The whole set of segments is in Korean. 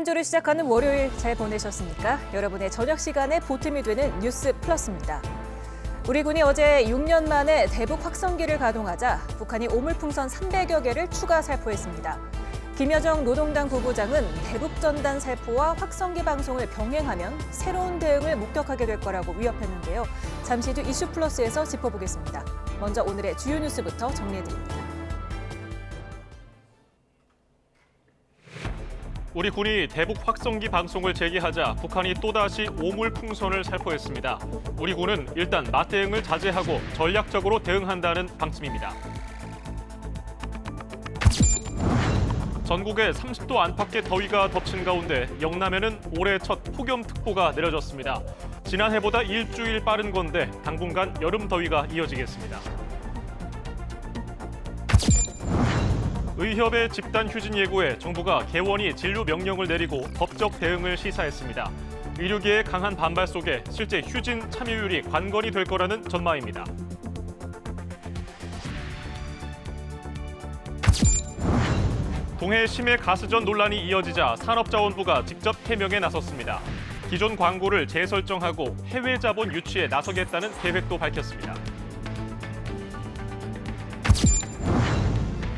한 주를 시작하는 월요일 잘 보내셨습니까? 여러분의 저녁 시간에 보탬이 되는 뉴스 플러스입니다. 우리 군이 어제 6년 만에 대북 확성기를 가동하자 북한이 오물풍선 300여 개를 추가 살포했습니다. 김여정 노동당 부부장은 대북 전단 살포와 확성기 방송을 병행하면 새로운 대응을 목격하게 될 거라고 위협했는데요. 잠시 뒤 이슈 플러스에서 짚어보겠습니다. 먼저 오늘의 주요 뉴스부터 정리해드립니다. 우리 군이 대북 확성기 방송을 재개하자 북한이 또다시 오물풍선을 살포했습니다. 우리 군은 일단 맞대응을 자제하고 전략적으로 대응한다는 방침입니다. 전국에 30도 안팎의 더위가 덮친 가운데 영남에는 올해 첫 폭염특보가 내려졌습니다. 지난해보다 일주일 빠른 건데 당분간 여름 더위가 이어지겠습니다. 의협의 집단 휴진 예고에 정부가 개원이 진료 명령을 내리고 법적 대응을 시사했습니다. 의료계의 강한 반발 속에 실제 휴진 참여율이 관건이 될 거라는 전망입니다. 동해 심해 가스전 논란이 이어지자 산업자원부가 직접 해명에 나섰습니다. 기존 광고를 재설정하고 해외 자본 유치에 나서겠다는 계획도 밝혔습니다.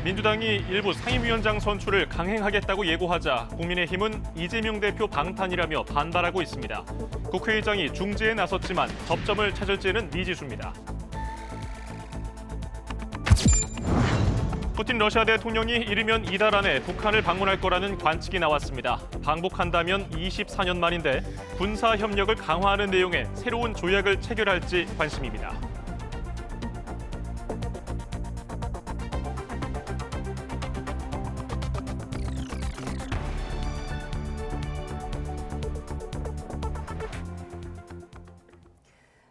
민주당이 일부 상임위원장 선출을 강행하겠다고 예고하자 국민의힘은 이재명 대표 방탄이라며 반발하고 있습니다. 국회의장이 중재에 나섰지만 접점을 찾을지는 미지수입니다. 푸틴 러시아 대통령이 이르면 이달 안에 북한을 방문할 거라는 관측이 나왔습니다. 방북한다면 24년 만인데 군사 협력을 강화하는 내용의 새로운 조약을 체결할지 관심입니다.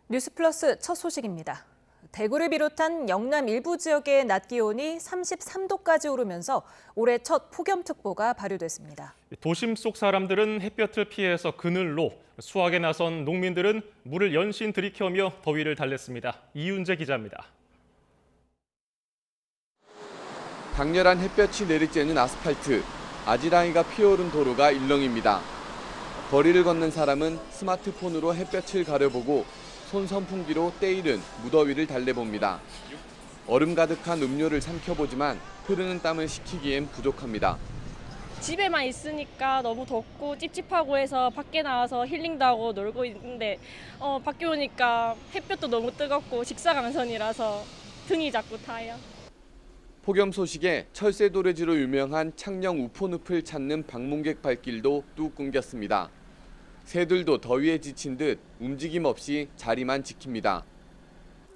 뉴스 플러스 첫 소식입니다. 대구를 비롯한 영남 일부 지역의 낮 기온이 33도까지 오르면서 올해 첫 폭염특보가 발효됐습니다. 도심 속 사람들은 햇볕을 피해서 그늘로, 수확에 나선 농민들은 물을 연신 들이켜며 더위를 달랬습니다. 이윤재 기자입니다. 강렬한 햇볕이 내리쬐는 아스팔트, 아지랑이가 피어오른 도로가 일렁입니다. 거리를 걷는 사람은 스마트폰으로 햇볕을 가려보고 손 선풍기로 때이른 무더위를 달래봅니다. 얼음 가득한 음료를 삼켜보지만 흐르는 땀을 식히기엔 부족합니다. 집에만 있으니까 너무 덥고 찝찝하고 해서 밖에 나와서 힐링도 하고 놀고 있는데 밖에 오니까 햇볕도 너무 뜨겁고 직사광선이라서 등이 자꾸 타요. 폭염 소식에 철새도래지로 유명한 창녕 우포늪을 찾는 방문객 발길도 뚝 끊겼습니다. 새들도 더위에 지친 듯 움직임 없이 자리만 지킵니다.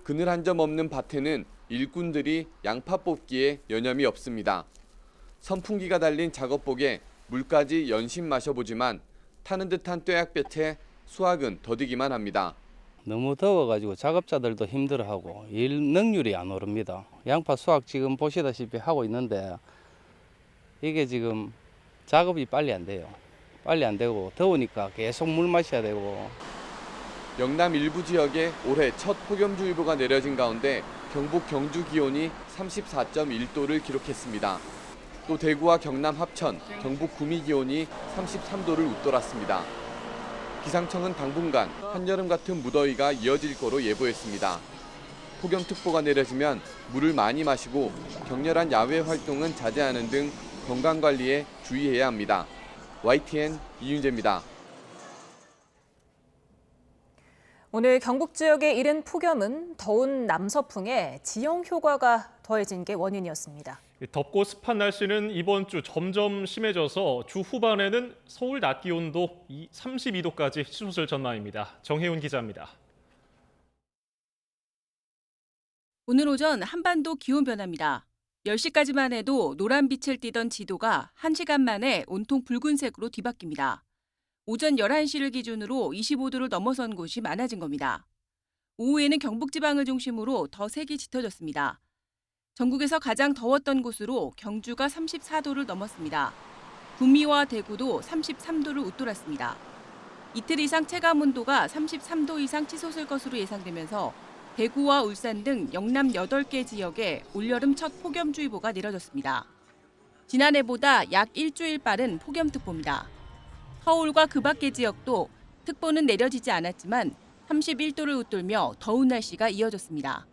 그늘 한 점 없는 밭에는 일꾼들이 양파 뽑기에 여념이 없습니다. 선풍기가 달린 작업복에 물까지 연신 마셔보지만 타는 듯한 뙤약볕에 수확은 더디기만 합니다. 너무 더워가지고 작업자들도 힘들어하고 일 능률이 안 오릅니다. 양파 수확 지금 보시다시피 하고 있는데 이게 지금 작업이 빨리 안 돼요. 빨리 안 되고 더우니까 계속 물 마셔야 되고. 영남 일부 지역에 올해 첫 폭염주의보가 내려진 가운데 경북 경주 기온이 34.1도를 기록했습니다. 또 대구와 경남 합천, 경북 구미 기온이 33도를 웃돌았습니다. 기상청은 당분간 한여름 같은 무더위가 이어질 거로 예보했습니다. 폭염특보가 내려지면 물을 많이 마시고 격렬한 야외 활동은 자제하는 등 건강관리에 주의해야 합니다. YTN 이윤재입니다. 오늘 경북 지역의 이른 폭염은 더운 남서풍에 지형 효과가 더해진 게 원인이었습니다. 덥고 습한 날씨는 이번 주 점점 심해져서 주 후반에는 서울 낮 기온도 32도까지 치솟을 전망입니다. 정혜훈 기자입니다. 오늘 오전 한반도 기온 변화입니다. 10시까지만 해도 노란빛을 띠던 지도가 1시간 만에 온통 붉은색으로 뒤바뀝니다. 오전 11시를 기준으로 25도를 넘어선 곳이 많아진 겁니다. 오후에는 경북지방을 중심으로 더 색이 짙어졌습니다. 전국에서 가장 더웠던 곳으로 경주가 34도를 넘었습니다. 구미와 대구도 33도를 웃돌았습니다. 이틀 이상 체감 온도가 33도 이상 치솟을 것으로 예상되면서 대구와 울산 등 영남 8개 지역에 올여름 첫 폭염주의보가 내려졌습니다. 지난해보다 약 일주일 빠른 폭염특보입니다. 서울과 그 밖의 지역도 특보는 내려지지 않았지만 31도를 웃돌며 더운 날씨가 이어졌습니다.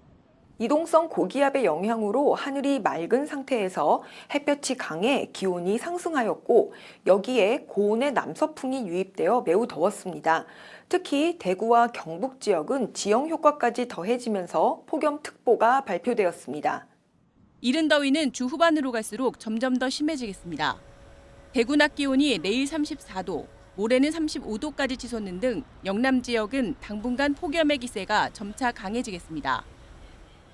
이동성 고기압의 영향으로 하늘이 맑은 상태에서 햇볕이 강해 기온이 상승하였고 여기에 고온의 남서풍이 유입되어 매우 더웠습니다. 특히 대구와 경북 지역은 지형 효과까지 더해지면서 폭염특보가 발표되었습니다. 이른 더위는 주 후반으로 갈수록 점점 더 심해지겠습니다. 대구 낮 기온이 내일 34도, 모레는 35도까지 치솟는 등 영남 지역은 당분간 폭염의 기세가 점차 강해지겠습니다.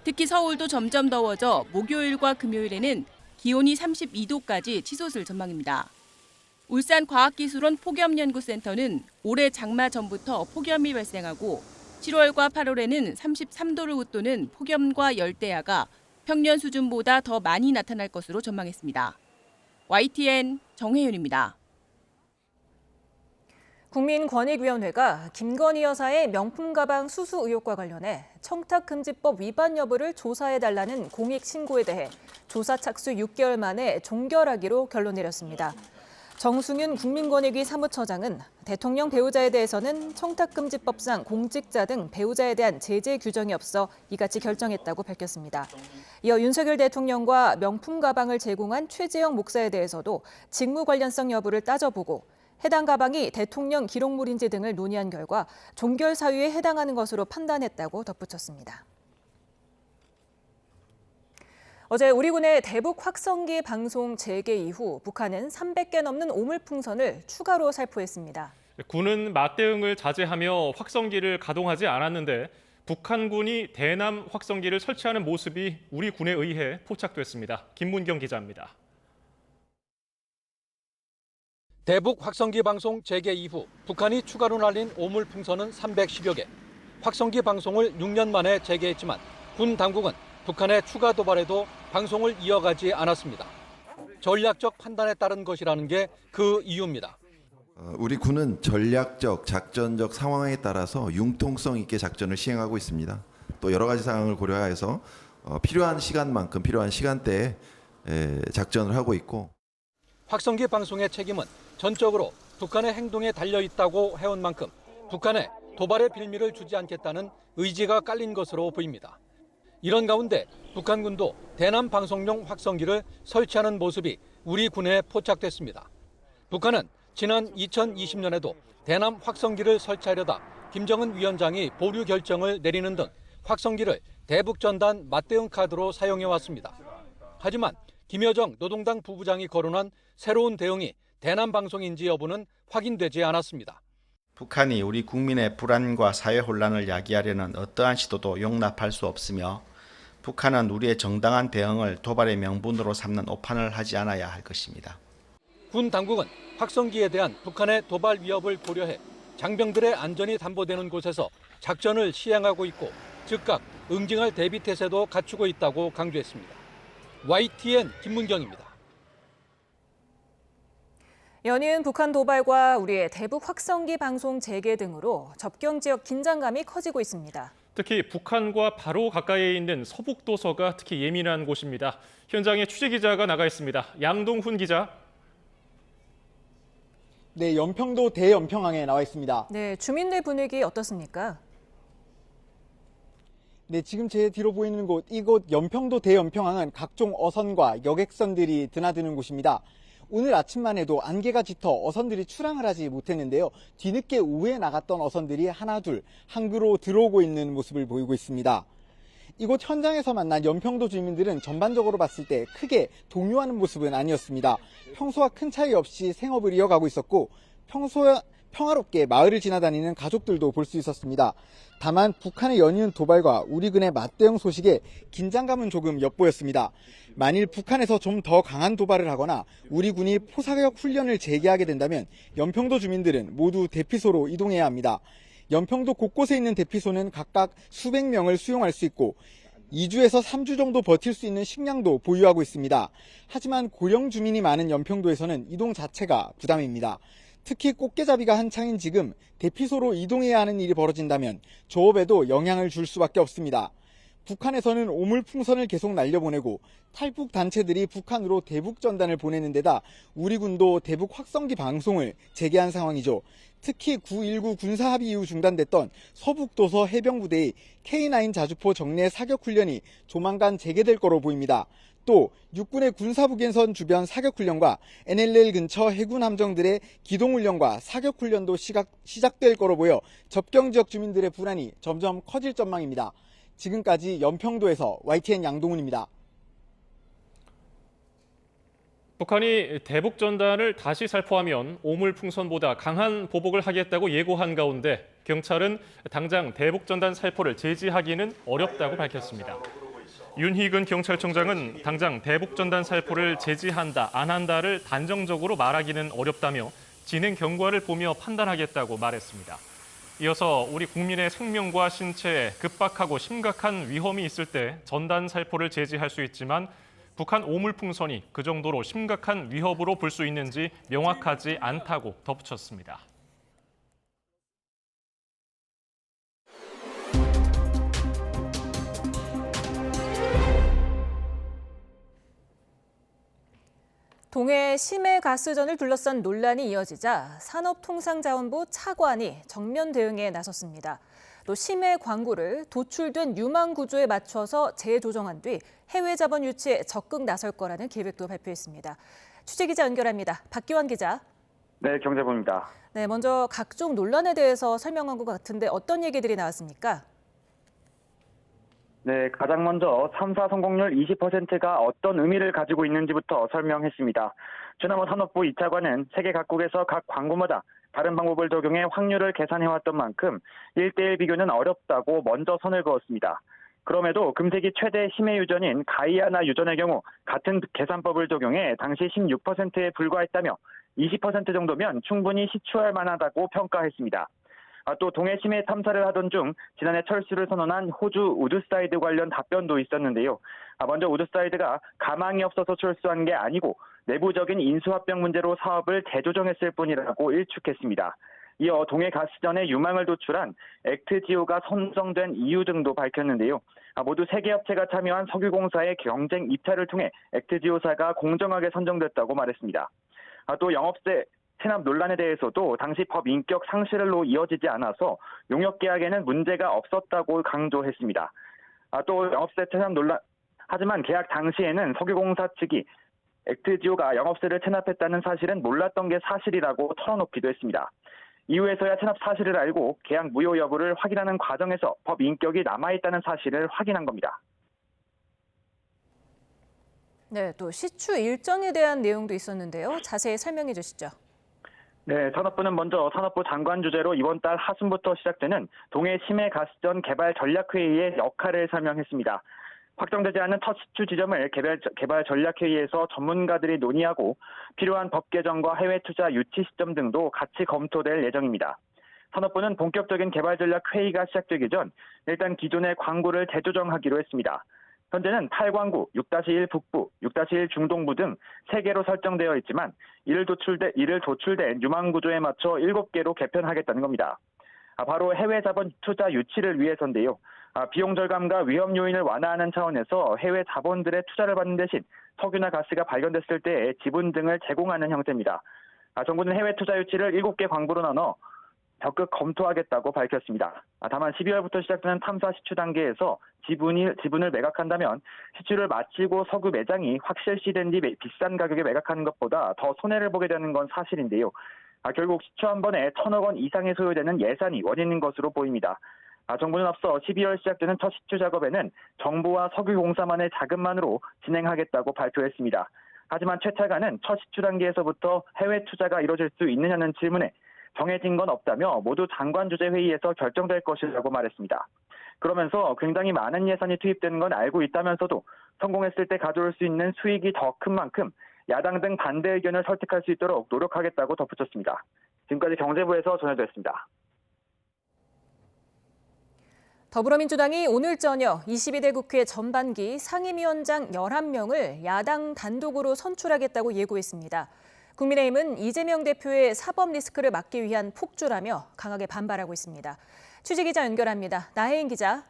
특히 서울도 점점 더워져 목요일과 금요일에는 기온이 32도까지 치솟을 전망입니다. 울산과학기술원 폭염연구센터는 올해 장마 전부터 폭염이 발생하고 7월과 8월에는 33도를 웃도는 폭염과 열대야가 평년 수준보다 더 많이 나타날 것으로 전망했습니다. YTN 정혜윤입니다. 국민권익위원회가 김건희 여사의 명품 가방 수수 의혹과 관련해 청탁금지법 위반 여부를 조사해달라는 공익신고에 대해 조사 착수 6개월 만에 종결하기로 결론 내렸습니다. 정승윤 국민권익위 사무처장은 대통령 배우자에 대해서는 청탁금지법상 공직자 등 배우자에 대한 제재 규정이 없어 이같이 결정했다고 밝혔습니다. 이어 윤석열 대통령과 명품 가방을 제공한 최재형 목사에 대해서도 직무 관련성 여부를 따져보고 해당 가방이 대통령 기록물인지 등을 논의한 결과 종결 사유에 해당하는 것으로 판단했다고 덧붙였습니다. 어제 우리 군의 대북 확성기 방송 재개 이후 북한은 300개 넘는 오물풍선을 추가로 살포했습니다. 군은 맞대응을 자제하며 확성기를 가동하지 않았는데 북한군이 대남 확성기를 설치하는 모습이 우리 군에 의해 포착됐습니다. 김문경 기자입니다. 대북 확성기 방송 재개 이후 북한이 추가로 날린 오물풍선은 310여 개. 확성기 방송을 6년 만에 재개했지만 군 당국은 북한의 추가 도발에도 방송을 이어가지 않았습니다. 전략적 판단에 따른 것이라는 게 그 이유입니다. 우리 군은 전략적, 작전적 상황에 따라서 융통성 있게 작전을 시행하고 있습니다. 또 여러 가지 상황을 고려해서 필요한 시간만큼 필요한 시간대에 작전을 하고 있고. 확성기 방송의 책임은 전적으로 북한의 행동에 달려 있다고 해온 만큼 북한에 도발의 빌미를 주지 않겠다는 의지가 깔린 것으로 보입니다. 이런 가운데 북한군도 대남 방송용 확성기를 설치하는 모습이 우리 군에 포착됐습니다. 북한은 지난 2020년에도 대남 확성기를 설치하려다 김정은 위원장이 보류 결정을 내리는 등 확성기를 대북전단 맞대응 카드로 사용해왔습니다. 하지만 김여정 노동당 부부장이 거론한 새로운 대응이 대남 방송인지 여부는 확인되지 않았습니다. 북한이 우리 국민의 불안과 사회 혼란을 야기하려는 어떠한 시도도 용납할 수 없으며 북한은 우리의 정당한 대응을 도발의 명분으로 삼는 오판을 하지 않아야 할 것입니다. 군 당국은 확성기에 대한 북한의 도발 위협을 고려해 장병들의 안전이 담보되는 곳에서 작전을 시행하고 있고 즉각 응징할 대비 태세도 갖추고 있다고 강조했습니다. YTN 김문경입니다. 연이은 북한 도발과 우리의 대북 확성기 방송 재개 등으로 접경 지역 긴장감이 커지고 있습니다. 특히 북한과 바로 가까이에 있는 서북도서가 특히 예민한 곳입니다. 현장에 취재 기자가 나가 있습니다. 양동훈 기자. 네, 연평도 대연평항에 나와 있습니다. 네, 주민들 분위기 어떻습니까? 네, 지금 제 뒤로 보이는 곳, 이곳 연평도 대연평항은 각종 어선과 여객선들이 드나드는 곳입니다. 오늘 아침만 해도 안개가 짙어 어선들이 출항을 하지 못했는데요. 뒤늦게 오후에 나갔던 어선들이 하나둘 항구로 들어오고 있는 모습을 보이고 있습니다. 이곳 현장에서 만난 연평도 주민들은 전반적으로 봤을 때 크게 동요하는 모습은 아니었습니다. 평소와 큰 차이 없이 생업을 이어가고 있었고 평화롭게 마을을 지나다니는 가족들도 볼 수 있었습니다. 다만 북한의 연이은 도발과 우리 군의 맞대응 소식에 긴장감은 조금 엿보였습니다. 만일 북한에서 좀 더 강한 도발을 하거나 우리 군이 포사격 훈련을 재개하게 된다면 연평도 주민들은 모두 대피소로 이동해야 합니다. 연평도 곳곳에 있는 대피소는 각각 수백 명을 수용할 수 있고 2주에서 3주 정도 버틸 수 있는 식량도 보유하고 있습니다. 하지만 고령 주민이 많은 연평도에서는 이동 자체가 부담입니다. 특히 꽃게잡이가 한창인 지금 대피소로 이동해야 하는 일이 벌어진다면 조업에도 영향을 줄 수밖에 없습니다. 북한에서는 오물풍선을 계속 날려보내고 탈북 단체들이 북한으로 대북 전단을 보내는 데다 우리 군도 대북 확성기 방송을 재개한 상황이죠. 특히 9.19 군사합의 이후 중단됐던 서북도서 해병부대의 K9 자주포 정례 사격훈련이 조만간 재개될 거로 보입니다. 또 육군의 군사북연선 주변 사격훈련과 NLL 근처 해군 함정들의 기동훈련과 사격훈련도 시작될 거로 보여 접경지역 주민들의 불안이 점점 커질 전망입니다. 지금까지 연평도에서 YTN 양동훈입니다. 북한이 대북 전단을 다시 살포하면 오물풍선보다 강한 보복을 하겠다고 예고한 가운데 경찰은 당장 대북 전단 살포를 제지하기는 어렵다고 밝혔습니다. 윤희근 경찰청장은 당장 대북 전단 살포를 제지한다, 안 한다를 단정적으로 말하기는 어렵다며 진행 경과를 보며 판단하겠다고 말했습니다. 이어서 우리 국민의 생명과 신체에 급박하고 심각한 위험이 있을 때 전단 살포를 제지할 수 있지만 북한 오물풍선이 그 정도로 심각한 위협으로 볼 수 있는지 명확하지 않다고 덧붙였습니다. 동해 심해 가스전을 둘러싼 논란이 이어지자 산업통상자원부 차관이 정면 대응에 나섰습니다. 또 심해 광구를 도출된 유망 구조에 맞춰서 재조정한 뒤 해외 자본 유치에 적극 나설 거라는 계획도 발표했습니다. 취재기자 연결합니다. 박기환 기자. 네, 경제부입니다. 네, 먼저 각종 논란에 대해서 설명한 것 같은데 어떤 얘기들이 나왔습니까? 네, 가장 먼저 3사 성공률 20%가 어떤 의미를 가지고 있는지부터 설명했습니다. 최남호 산업부 2차관은 세계 각국에서 각 광구마다 다른 방법을 적용해 확률을 계산해왔던 만큼 1대1 비교는 어렵다고 먼저 선을 그었습니다. 그럼에도 금세기 최대 심해 유전인 가이아나 유전의 경우 같은 계산법을 적용해 당시 16%에 불과했다며 20% 정도면 충분히 시추할 만하다고 평가했습니다. 또 동해 심해 탐사를 하던 중 지난해 철수를 선언한 호주 우드사이드 관련 답변도 있었는데요. 먼저 우드사이드가 가망이 없어서 철수한 게 아니고 내부적인 인수합병 문제로 사업을 재조정했을 뿐이라고 일축했습니다. 이어 동해 가스전에 유망을 도출한 액트지오가 선정된 이유 등도 밝혔는데요. 모두 3개 업체가 참여한 석유공사의 경쟁 입찰을 통해 액트지오사가 공정하게 선정됐다고 말했습니다. 또 영업세 체납 논란에 대해서도 당시 법 인격 상실로 이어지지 않아서 용역 계약에는 문제가 없었다고 강조했습니다. 또 영업세 체납 논란, 하지만 계약 당시에는 석유공사 측이 액트지오가 영업세를 체납했다는 사실은 몰랐던 게 사실이라고 털어놓기도 했습니다. 이후에서야 체납 사실을 알고 계약 무효 여부를 확인하는 과정에서 법 인격이 남아있다는 사실을 확인한 겁니다. 네, 또 시추 일정에 대한 내용도 있었는데요. 자세히 설명해 주시죠. 네, 산업부는 먼저 산업부 장관 주재로 이번 달 하순부터 시작되는 동해 심해 가스전 개발 전략회의의 역할을 설명했습니다. 확정되지 않은 첫 시추 지점을 개발 전략회의에서 전문가들이 논의하고 필요한 법 개정과 해외 투자 유치 시점 등도 같이 검토될 예정입니다. 산업부는 본격적인 개발 전략 회의가 시작되기 전 일단 기존의 광구를 재조정하기로 했습니다. 현재는 8광구, 6-1 북부, 6-1 중동부 등 3개로 설정되어 있지만 이를 도출된 유망 구조에 맞춰 7개로 개편하겠다는 겁니다. 바로 해외 자본 투자 유치를 위해서인데요. 비용 절감과 위험 요인을 완화하는 차원에서 해외 자본들의 투자를 받는 대신 석유나 가스가 발견됐을 때 지분 등을 제공하는 형태입니다. 정부는 해외 투자 유치를 7개 광구로 나눠 적극 검토하겠다고 밝혔습니다. 다만 12월부터 시작되는 탐사 시추 단계에서 지분을 매각한다면 시추를 마치고 석유 매장이 확실시된 뒤 비싼 가격에 매각하는 것보다 더 손해를 보게 되는 건 사실인데요. 결국 시추 한 번에 1,000억 원 이상이 소요되는 예산이 원인인 것으로 보입니다. 정부는 앞서 12월 시작되는 첫 시추 작업에는 정부와 석유공사만의 자금만으로 진행하겠다고 발표했습니다. 하지만 최 차관은 첫 시추 단계에서부터 해외 투자가 이뤄질 수 있느냐는 질문에 정해진 건 없다며 모두 장관 주재 회의에서 결정될 것이라고 말했습니다. 그러면서 굉장히 많은 예산이 투입되는 건 알고 있다면서도 성공했을 때 가져올 수 있는 수익이 더 큰 만큼 야당 등 반대 의견을 설득할 수 있도록 노력하겠다고 덧붙였습니다. 지금까지 경제부에서 전해드렸습니다. 더불어민주당이 오늘 저녁 22대 국회 전반기 상임위원장 11명을 야당 단독으로 선출하겠다고 예고했습니다. 국민의힘은 이재명 대표의 사법 리스크를 막기 위한 폭주라며 강하게 반발하고 있습니다. 취재기자 연결합니다. 나혜인 기자.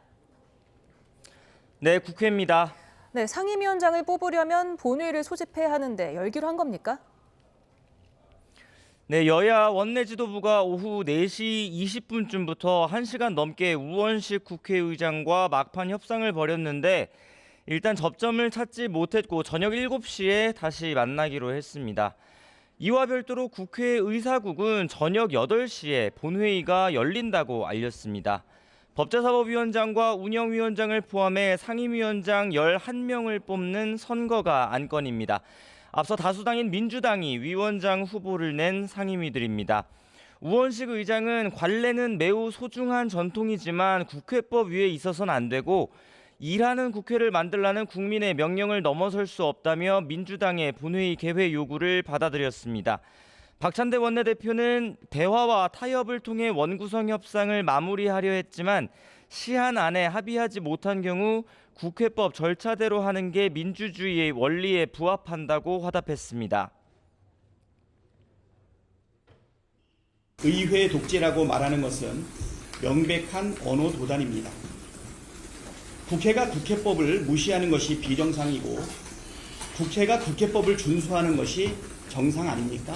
네, 국회입니다. 네, 상임위원장을 뽑으려면 본회의를 소집해야 하는데 열기로 한 겁니까? 네, 여야 원내 지도부가 오후 4시 20분쯤부터 1시간 넘게 우원식 국회의장과 막판 협상을 벌였는데 일단 접점을 찾지 못했고 저녁 7시에 다시 만나기로 했습니다. 이와 별도로 국회 의사국은 저녁 8시에 본회의가 열린다고 알렸습니다. 법제사법위원장과 운영위원장을 포함해 상임위원장 11명을 뽑는 선거가 안건입니다. 앞서 다수당인 민주당이 위원장 후보를 낸 상임위들입니다. 우원식 의장은 관례는 매우 소중한 전통이지만 국회법 위에 있어서는 안 되고 일하는 국회를 만들라는 국민의 명령을 넘어설 수 없다며 민주당의 본회의 개회 요구를 받아들였습니다. 박찬대 원내대표는 대화와 타협을 통해 원구성 협상을 마무리하려 했지만 시한 안에 합의하지 못한 경우 국회법 절차대로 하는 게 민주주의의 원리에 부합한다고 화답했습니다. 의회 독재라고 말하는 것은 명백한 언어 도단입니다. 국회가 국회법을 무시하는 것이 비정상이고 국회가 국회법을 준수하는 것이 정상 아닙니까?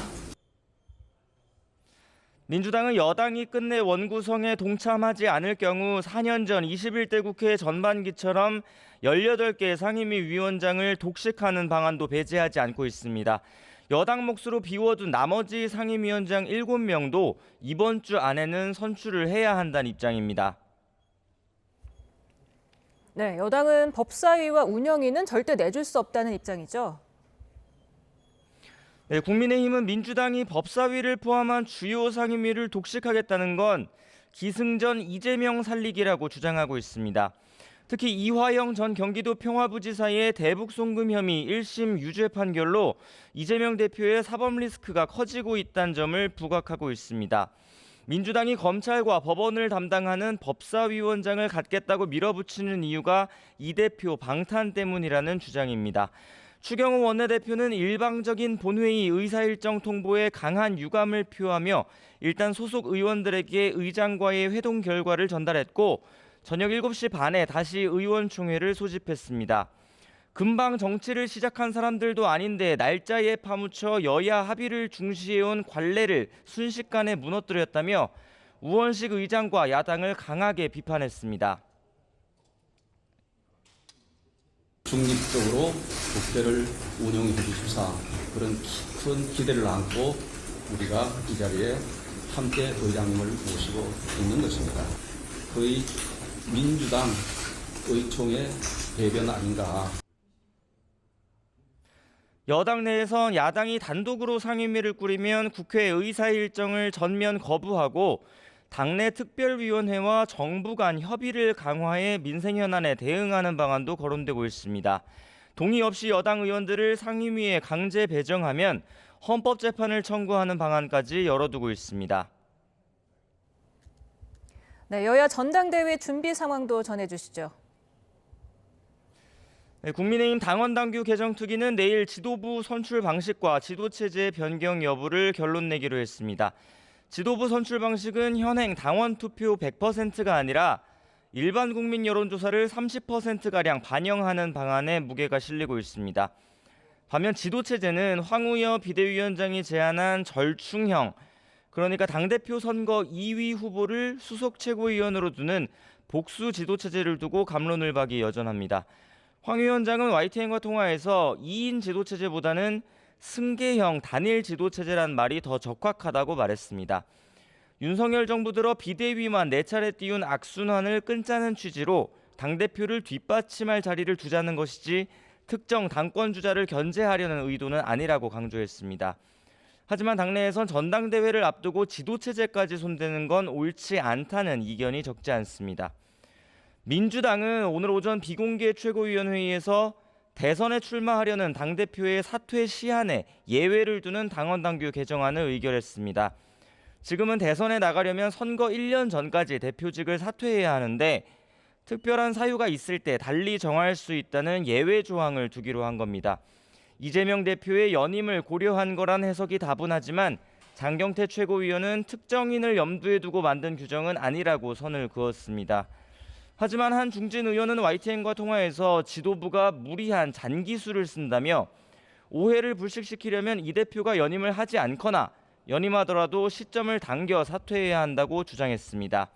민주당은 여당이 끝내 원구성에 동참하지 않을 경우 4년 전 21대 국회 전반기처럼 18개 상임위 위원장을 독식하는 방안도 배제하지 않고 있습니다. 여당 몫으로 비워둔 나머지 상임위원장 7명도 이번 주 안에는 선출을 해야 한다는 입장입니다. 네, 여당은 법사위와 운영위는 절대 내줄 수 없다는 입장이죠. 네, 국민의힘은 민주당이 법사위를 포함한 주요 상임위를 독식하겠다는 건 기승전 이재명 살리기라고 주장하고 있습니다. 특히 이화영 전 경기도 평화부지사의 대북 송금 혐의 1심 유죄 판결로 이재명 대표의 사법 리스크가 커지고 있다는 점을 부각하고 있습니다. 민주당이 검찰과 법원을 담당하는 법사위원장을 갖겠다고 밀어붙이는 이유가 이 대표 방탄 때문이라는 주장입니다. 추경호 원내대표는 일방적인 본회의 의사일정 통보에 강한 유감을 표하며 일단 소속 의원들에게 의장과의 회동 결과를 전달했고 저녁 7시 반에 다시 의원총회를 소집했습니다. 금방 정치를 시작한 사람들도 아닌데 날짜에 파묻혀 여야 합의를 중시해온 관례를 순식간에 무너뜨렸다며 우원식 의장과 야당을 강하게 비판했습니다. 중립적으로 국회를 운영해 주십사 그런 큰 기대를 안고 우리가 이 자리에 함께 의장님을 모시고 있는 것입니다. 거의 민주당 의총의 대변 아닌가. 여당 내에선 야당이 단독으로 상임위를 꾸리면 국회 의사 일정을 전면 거부하고 당내 특별위원회와 정부 간 협의를 강화해 민생 현안에 대응하는 방안도 거론되고 있습니다. 동의 없이 여당 의원들을 상임위에 강제 배정하면 헌법재판을 청구하는 방안까지 열어두고 있습니다. 네, 여야 전당대회 준비 상황도 전해주시죠. 네, 국민의힘 당원당규 개정특위는 내일 지도부 선출 방식과 지도체제 변경 여부를 결론 내기로 했습니다. 지도부 선출 방식은 현행 당원 투표 100%가 아니라 일반 국민 여론조사를 30%가량 반영하는 방안에 무게가 실리고 있습니다. 반면 지도체제는 황우여 비대위원장이 제안한 절충형, 그러니까 당대표 선거 2위 후보를 수석 최고위원으로 두는 복수 지도체제를 두고 갑론을박이 여전합니다. 황 위원장은 YTN과 통화에서 2인 지도체제보다는 승계형 단일 지도체제란 말이 더 적확하다고 말했습니다. 윤석열 정부 들어 비대위만 4차례 띄운 악순환을 끊자는 취지로 당대표를 뒷받침할 자리를 두자는 것이지 특정 당권 주자를 견제하려는 의도는 아니라고 강조했습니다. 하지만 당내에선 전당대회를 앞두고 지도체제까지 손대는 건 옳지 않다는 이견이 적지 않습니다. 민주당은 오늘 오전 비공개 최고위원회의에서 대선에 출마하려는 당대표의 사퇴 시한에 예외를 두는 당원당규 개정안을 의결했습니다. 지금은 대선에 나가려면 선거 1년 전까지 대표직을 사퇴해야 하는데 특별한 사유가 있을 때 달리 정할 수 있다는 예외 조항을 두기로 한 겁니다. 이재명 대표의 연임을 고려한 거란 해석이 다분하지만 장경태 최고위원은 특정인을 염두에 두고 만든 규정은 아니라고 선을 그었습니다. 하지만 한 중진 의원은 YTN과 통화에서 지도부가 무리한 잔기술을 쓴다며 오해를 불식시키려면 이 대표가 연임을 하지 않거나 연임하더라도 시점을 당겨 사퇴해야 한다고 주장했습니다.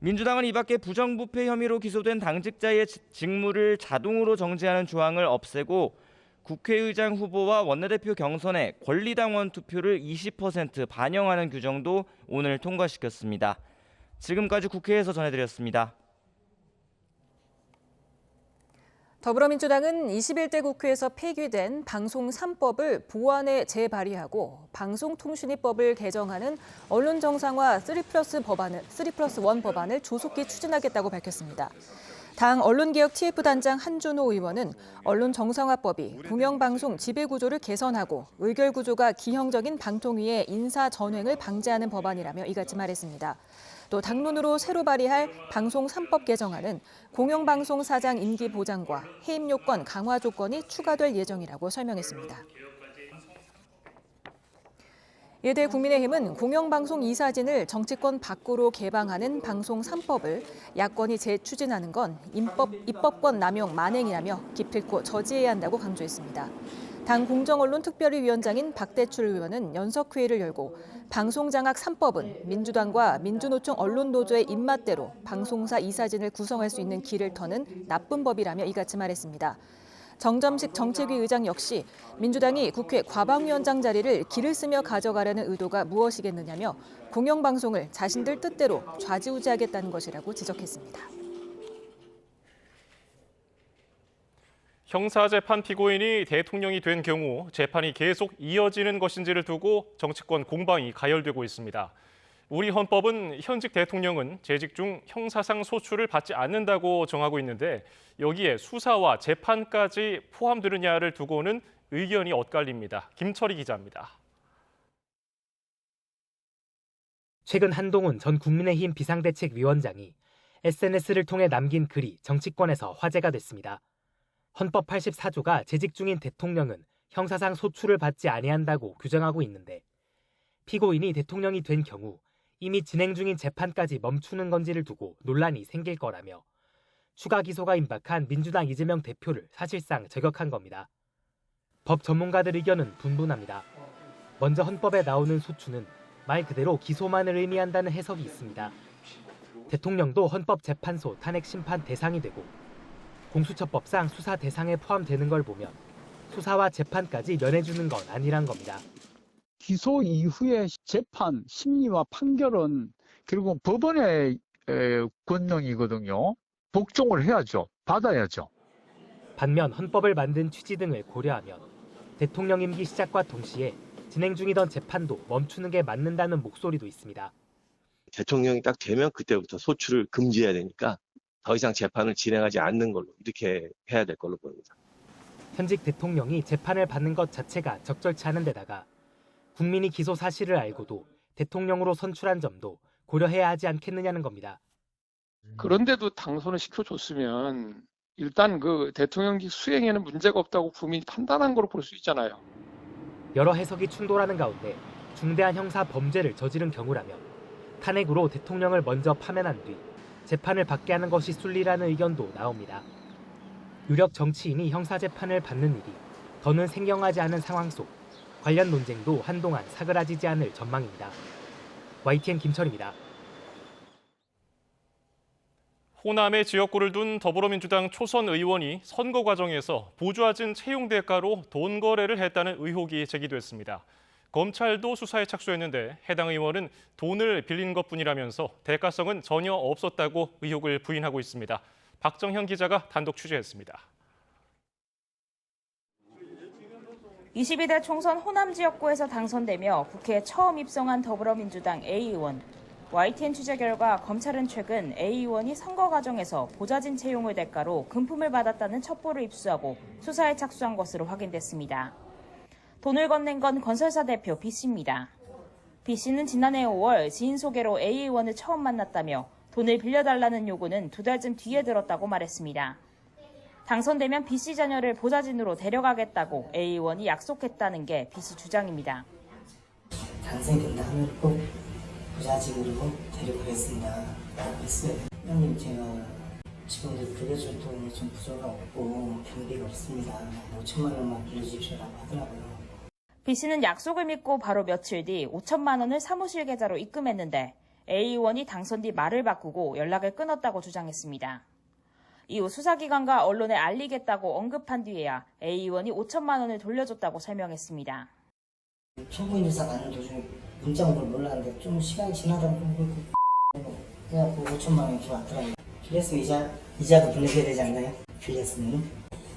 민주당은 이 밖에 부정부패 혐의로 기소된 당직자의 직무를 자동으로 정지하는 조항을 없애고 국회의장 후보와 원내대표 경선에 권리당원 투표를 20% 반영하는 규정도 오늘 통과시켰습니다. 지금까지 국회에서 전해드렸습니다. 더불어민주당은 21대 국회에서 폐기된 방송 3법을 보완해 재발의하고 방송통신위법을 개정하는 언론정상화 3+1 법안을 조속히 추진하겠다고 밝혔습니다. 당 언론개혁 TF단장 한준호 의원은 언론정상화법이 공영방송 지배구조를 개선하고 의결구조가 기형적인 방통위의 인사전횡을 방지하는 법안이라며 이같이 말했습니다. 또 당론으로 새로 발의할 방송 3법 개정안은 공영방송 사장 임기 보장과 해임 요건 강화 조건이 추가될 예정이라고 설명했습니다. 이에 국민의힘은 공영방송 이사진을 정치권 밖으로 개방하는 방송 3법을 야권이 재추진하는 건 입법권 남용 만행이라며 기필코 저지해야 한다고 강조했습니다. 당 공정언론특별위원장인 박대출 의원은 연석회의를 열고 방송장악 3법은 민주당과 민주노총 언론노조의 입맛대로 방송사 이사진을 구성할 수 있는 길을 터는 나쁜 법이라며 이같이 말했습니다. 정점식 정책위 의장 역시 민주당이 국회 과방위원장 자리를 기를 쓰며 가져가려는 의도가 무엇이겠느냐며 공영방송을 자신들 뜻대로 좌지우지하겠다는 것이라고 지적했습니다. 형사재판 피고인이 대통령이 된 경우 재판이 계속 이어지는 것인지를 두고 정치권 공방이 가열되고 있습니다. 우리 헌법은 현직 대통령은 재직 중 형사상 소출을 받지 않는다고 정하고 있는데 여기에 수사와 재판까지 포함되느냐를 두고는 의견이 엇갈립니다. 김철희 기자입니다. 최근 한동훈 전 국민의힘 비상대책위원장이 SNS를 통해 남긴 글이 정치권에서 화제가 됐습니다. 헌법 84조가 재직 중인 대통령은 형사상 소출을 받지 아니한다고 규정하고 있는데 피고인이 대통령이 된 경우 이미 진행 중인 재판까지 멈추는 건지를 두고 논란이 생길 거라며 추가 기소가 임박한 민주당 이재명 대표를 사실상 저격한 겁니다. 법 전문가들 의견은 분분합니다. 먼저 헌법에 나오는 소추는 말 그대로 기소만을 의미한다는 해석이 있습니다. 대통령도 헌법재판소 탄핵심판 대상이 되고 공수처법상 수사 대상에 포함되는 걸 보면 수사와 재판까지 면해주는 건 아니란 겁니다. 기소 이후의 재판, 심리와 판결은 결국 법원의 권능이거든요. 복종을 해야죠. 받아야죠. 반면 헌법을 만든 취지 등을 고려하면 대통령 임기 시작과 동시에 진행 중이던 재판도 멈추는 게 맞는다는 목소리도 있습니다. 대통령이 딱 되면 그때부터 소출을 금지해야 되니까 더 이상 재판을 진행하지 않는 걸로 이렇게 해야 될 걸로 보입니다. 현직 대통령이 재판을 받는 것 자체가 적절치 않은 데다가 국민이 기소 사실을 알고도 대통령으로 선출한 점도 고려해야 하지 않겠느냐는 겁니다. 그런데도 당선을 시켜줬으면 일단 그 대통령직 수행에는 문제가 없다고 국민이 판단한 걸로 볼 수 있잖아요. 여러 해석이 충돌하는 가운데 중대한 형사 범죄를 저지른 경우라면 탄핵으로 대통령을 먼저 파면한 뒤 재판을 받게 하는 것이 순리라는 의견도 나옵니다. 유력 정치인이 형사재판을 받는 일이 더는 생경하지 않은 상황 속 관련 논쟁도 한동안 사그라지지 않을 전망입니다. YTN 김철입니다. 호남에 지역구를 둔 더불어민주당 초선 의원이 선거 과정에서 보좌진 채용 대가로 돈 거래를 했다는 의혹이 제기됐습니다. 검찰도 수사에 착수했는데 해당 의원은 돈을 빌린 것뿐이라면서 대가성은 전혀 없었다고 의혹을 부인하고 있습니다. 박정현 기자가 단독 취재했습니다. 22대 총선 호남 지역구에서 당선되며 국회에 처음 입성한 더불어민주당 A 의원. YTN 취재 결과 검찰은 최근 A 의원이 선거 과정에서 보좌진 채용을 대가로 금품을 받았다는 첩보를 입수하고 수사에 착수한 것으로 확인됐습니다. 돈을 건넨 건 건설사 대표 B씨입니다. B씨는 지난해 5월 지인 소개로 A 의원을 처음 만났다며 돈을 빌려달라는 요구는 2달쯤 뒤에 들었다고 말했습니다. 당선되면 B씨 자녀를 보좌진으로 데려가겠다고 A 의원이 약속했다는 게 B씨 주장입니다. 당선된다면 꼭 보좌진으로 데려가겠습니다. 라고 했어요. 형님 제가 지금 빌려줄 돈이 좀 부족하고 경비가 없습니다. 5천만 원만 빌려주십시오라고 하더라고요. B 씨는 약속을 믿고 바로 며칠 뒤 5천만 원을 사무실 계좌로 입금했는데 A 의원이 당선 뒤 말을 바꾸고 연락을 끊었다고 주장했습니다. 이후 수사기관과 언론에 알리겠다고 언급한 뒤에야 A 의원이 5천만 원을 돌려줬다고 설명했습니다. 초보 인사 가는 도중에 문자 온 걸 몰랐는데 좀 시간이 지나다 보니까 그래갖고 5천만 원이 들어왔더라고요. 빌렸으면 이자도 보내줘야 되지 않나요? 빌렸으면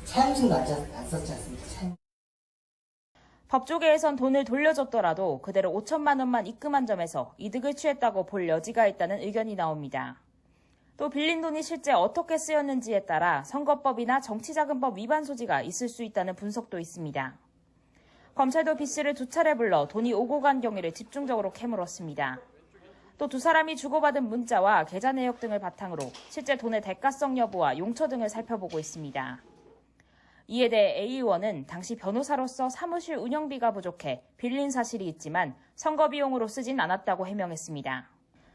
차용증도 안 썼지 않습니까? 법조계에선 돈을 돌려줬더라도 그대로 5천만 원만 입금한 점에서 이득을 취했다고 볼 여지가 있다는 의견이 나옵니다. 또 빌린 돈이 실제 어떻게 쓰였는지에 따라 선거법이나 정치자금법 위반 소지가 있을 수 있다는 분석도 있습니다. 검찰도 B 씨를 두 차례 불러 돈이 오고 간 경위를 집중적으로 캐물었습니다. 또 두 사람이 주고받은 문자와 계좌 내역 등을 바탕으로 실제 돈의 대가성 여부와 용처 등을 살펴보고 있습니다. 이에 대해 A 의원은 당시 변호사로서 사무실 운영비가 부족해 빌린 사실이 있지만 선거 비용으로 쓰진 않았다고 해명했습니다.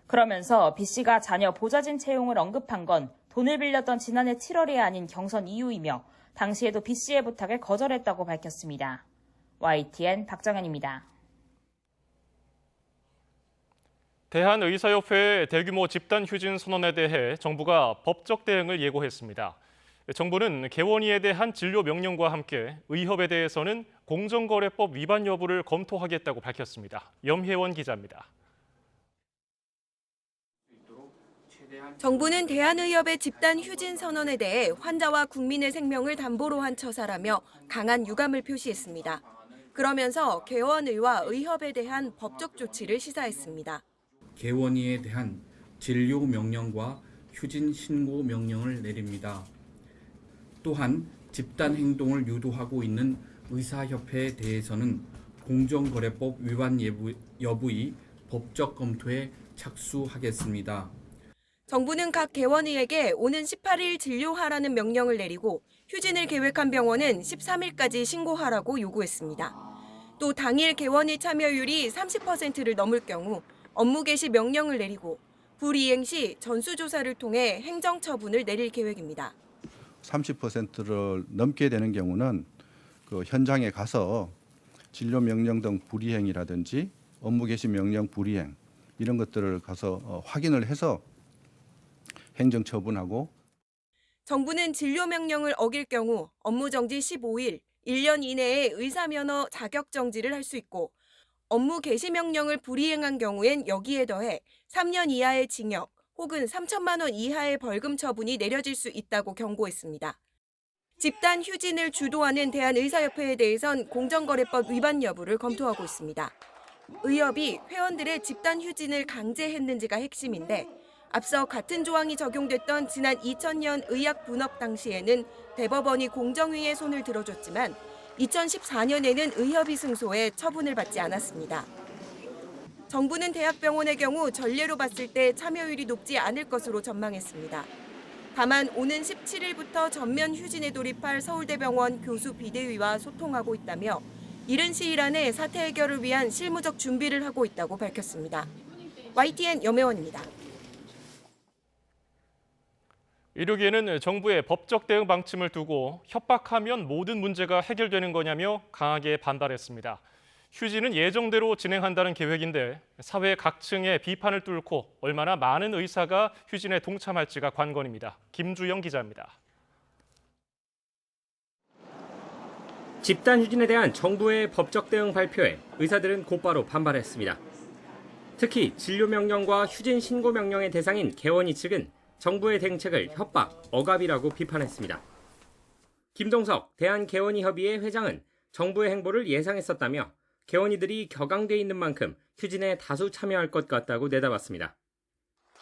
그러면서 B 씨가 자녀 보좌진 채용을 언급한 건 돈을 빌렸던 지난해 7월이 아닌 경선 이후이며 당시에도 B 씨의 부탁을 거절했다고 밝혔습니다. YTN 박정현입니다. 대한의사협회의 대규모 집단 휴진 선언에 대해 정부가 법적 대응을 예고했습니다. 정부는 개원이에 대한 진료 명령과 함께 의협에 대해서는 공정거래법 위반 여부를 검토하겠다고 밝혔습니다. 염혜원 기자입니다. 정부는 대한의협의 집단 휴진 선언에 대해 환자와 국민의 생명을 담보로 한 처사라며 강한 유감을 표시했습니다. 그러면서 개원의와 의협에 대한 법적 조치를 시사했습니다. 개원이에 대한 진료 명령과 휴진 신고 명령을 내립니다. 또한 집단 행동을 유도하고 있는 의사협회에 대해서는 공정거래법 위반 여부의 법적 검토에 착수하겠습니다. 정부는 각 개원의에게 오는 18일 진료하라는 명령을 내리고 휴진을 계획한 병원은 13일까지 신고하라고 요구했습니다. 또 당일 개원의 참여율이 30%를 넘을 경우 업무 개시 명령을 내리고 불이행 시 전수조사를 통해 행정처분을 내릴 계획입니다. 30%를 넘게 되는 경우는 그 현장에 가서 진료 명령 등 불이행이라든지 업무 개시 명령 불이행 이런 것들을 가서 확인을 해서 행정처분하고 정부는 진료 명령을 어길 경우 업무 정지 15일, 1년 이내에 의사면허 자격 정지를 할 수 있고 업무 개시 명령을 불이행한 경우엔 여기에 더해 3년 이하의 징역 혹은 3천만 원 이하의 벌금 처분이 내려질 수 있다고 경고했습니다. 집단 휴진을 주도하는 대한의사협회에 대해선 공정거래법 위반 여부를 검토하고 있습니다. 의협이 회원들의 집단 휴진을 강제했는지가 핵심인데 앞서 같은 조항이 적용됐던 지난 2000년 의학 분업 당시에는 대법원이 공정위에 손을 들어줬지만 2014년에는 의협이 승소해 처분을 받지 않았습니다. 정부는 대학병원의 경우 전례로 봤을 때 참여율이 높지 않을 것으로 전망했습니다. 다만 오는 17일부터 전면 휴진에 돌입할 서울대병원 교수 비대위와 소통하고 있다며 이른 시일 안에 사태 해결을 위한 실무적 준비를 하고 있다고 밝혔습니다. YTN 염혜원입니다. 의료계는 정부의 법적 대응 방침을 두고 협박하면 모든 문제가 해결되는 거냐며 강하게 반발했습니다. 휴진은 예정대로 진행한다는 계획인데 사회 각층의 비판을 뚫고 얼마나 많은 의사가 휴진에 동참할지가 관건입니다. 김주영 기자입니다. 집단 휴진에 대한 정부의 법적 대응 발표에 의사들은 곧바로 반발했습니다. 특히 진료 명령과 휴진 신고 명령의 대상인 개원이 측은 정부의 대응책을 협박, 억압이라고 비판했습니다. 김동석 대한개원의협의회 회장은 정부의 행보를 예상했었다며 개원이들이 격앙돼 있는 만큼 휴진에 다수 참여할 것 같다고 내다봤습니다.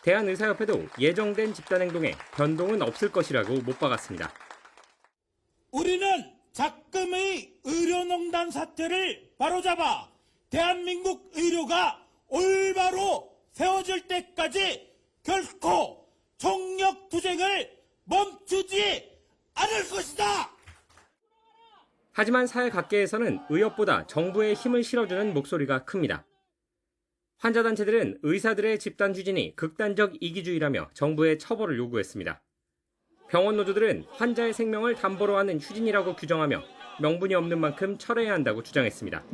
대한의사협회도 예정된 집단행동에 변동은 없을 것이라고 못 박았습니다. 우리는 작금의 의료농단 사태를 바로잡아 대한민국 의료가 올바로 세워질 때까지 결코 총력투쟁을 멈추지 않을 것이다. 하지만 사회 각계에서는 의협보다 정부에 힘을 실어주는 목소리가 큽니다. 환자단체들은 의사들의 집단 휴진이 극단적 이기주의라며 정부의 처벌을 요구했습니다. 병원 노조들은 환자의 생명을 담보로 하는 휴진이라고 규정하며 명분이 없는 만큼 철회해야 한다고 주장했습니다.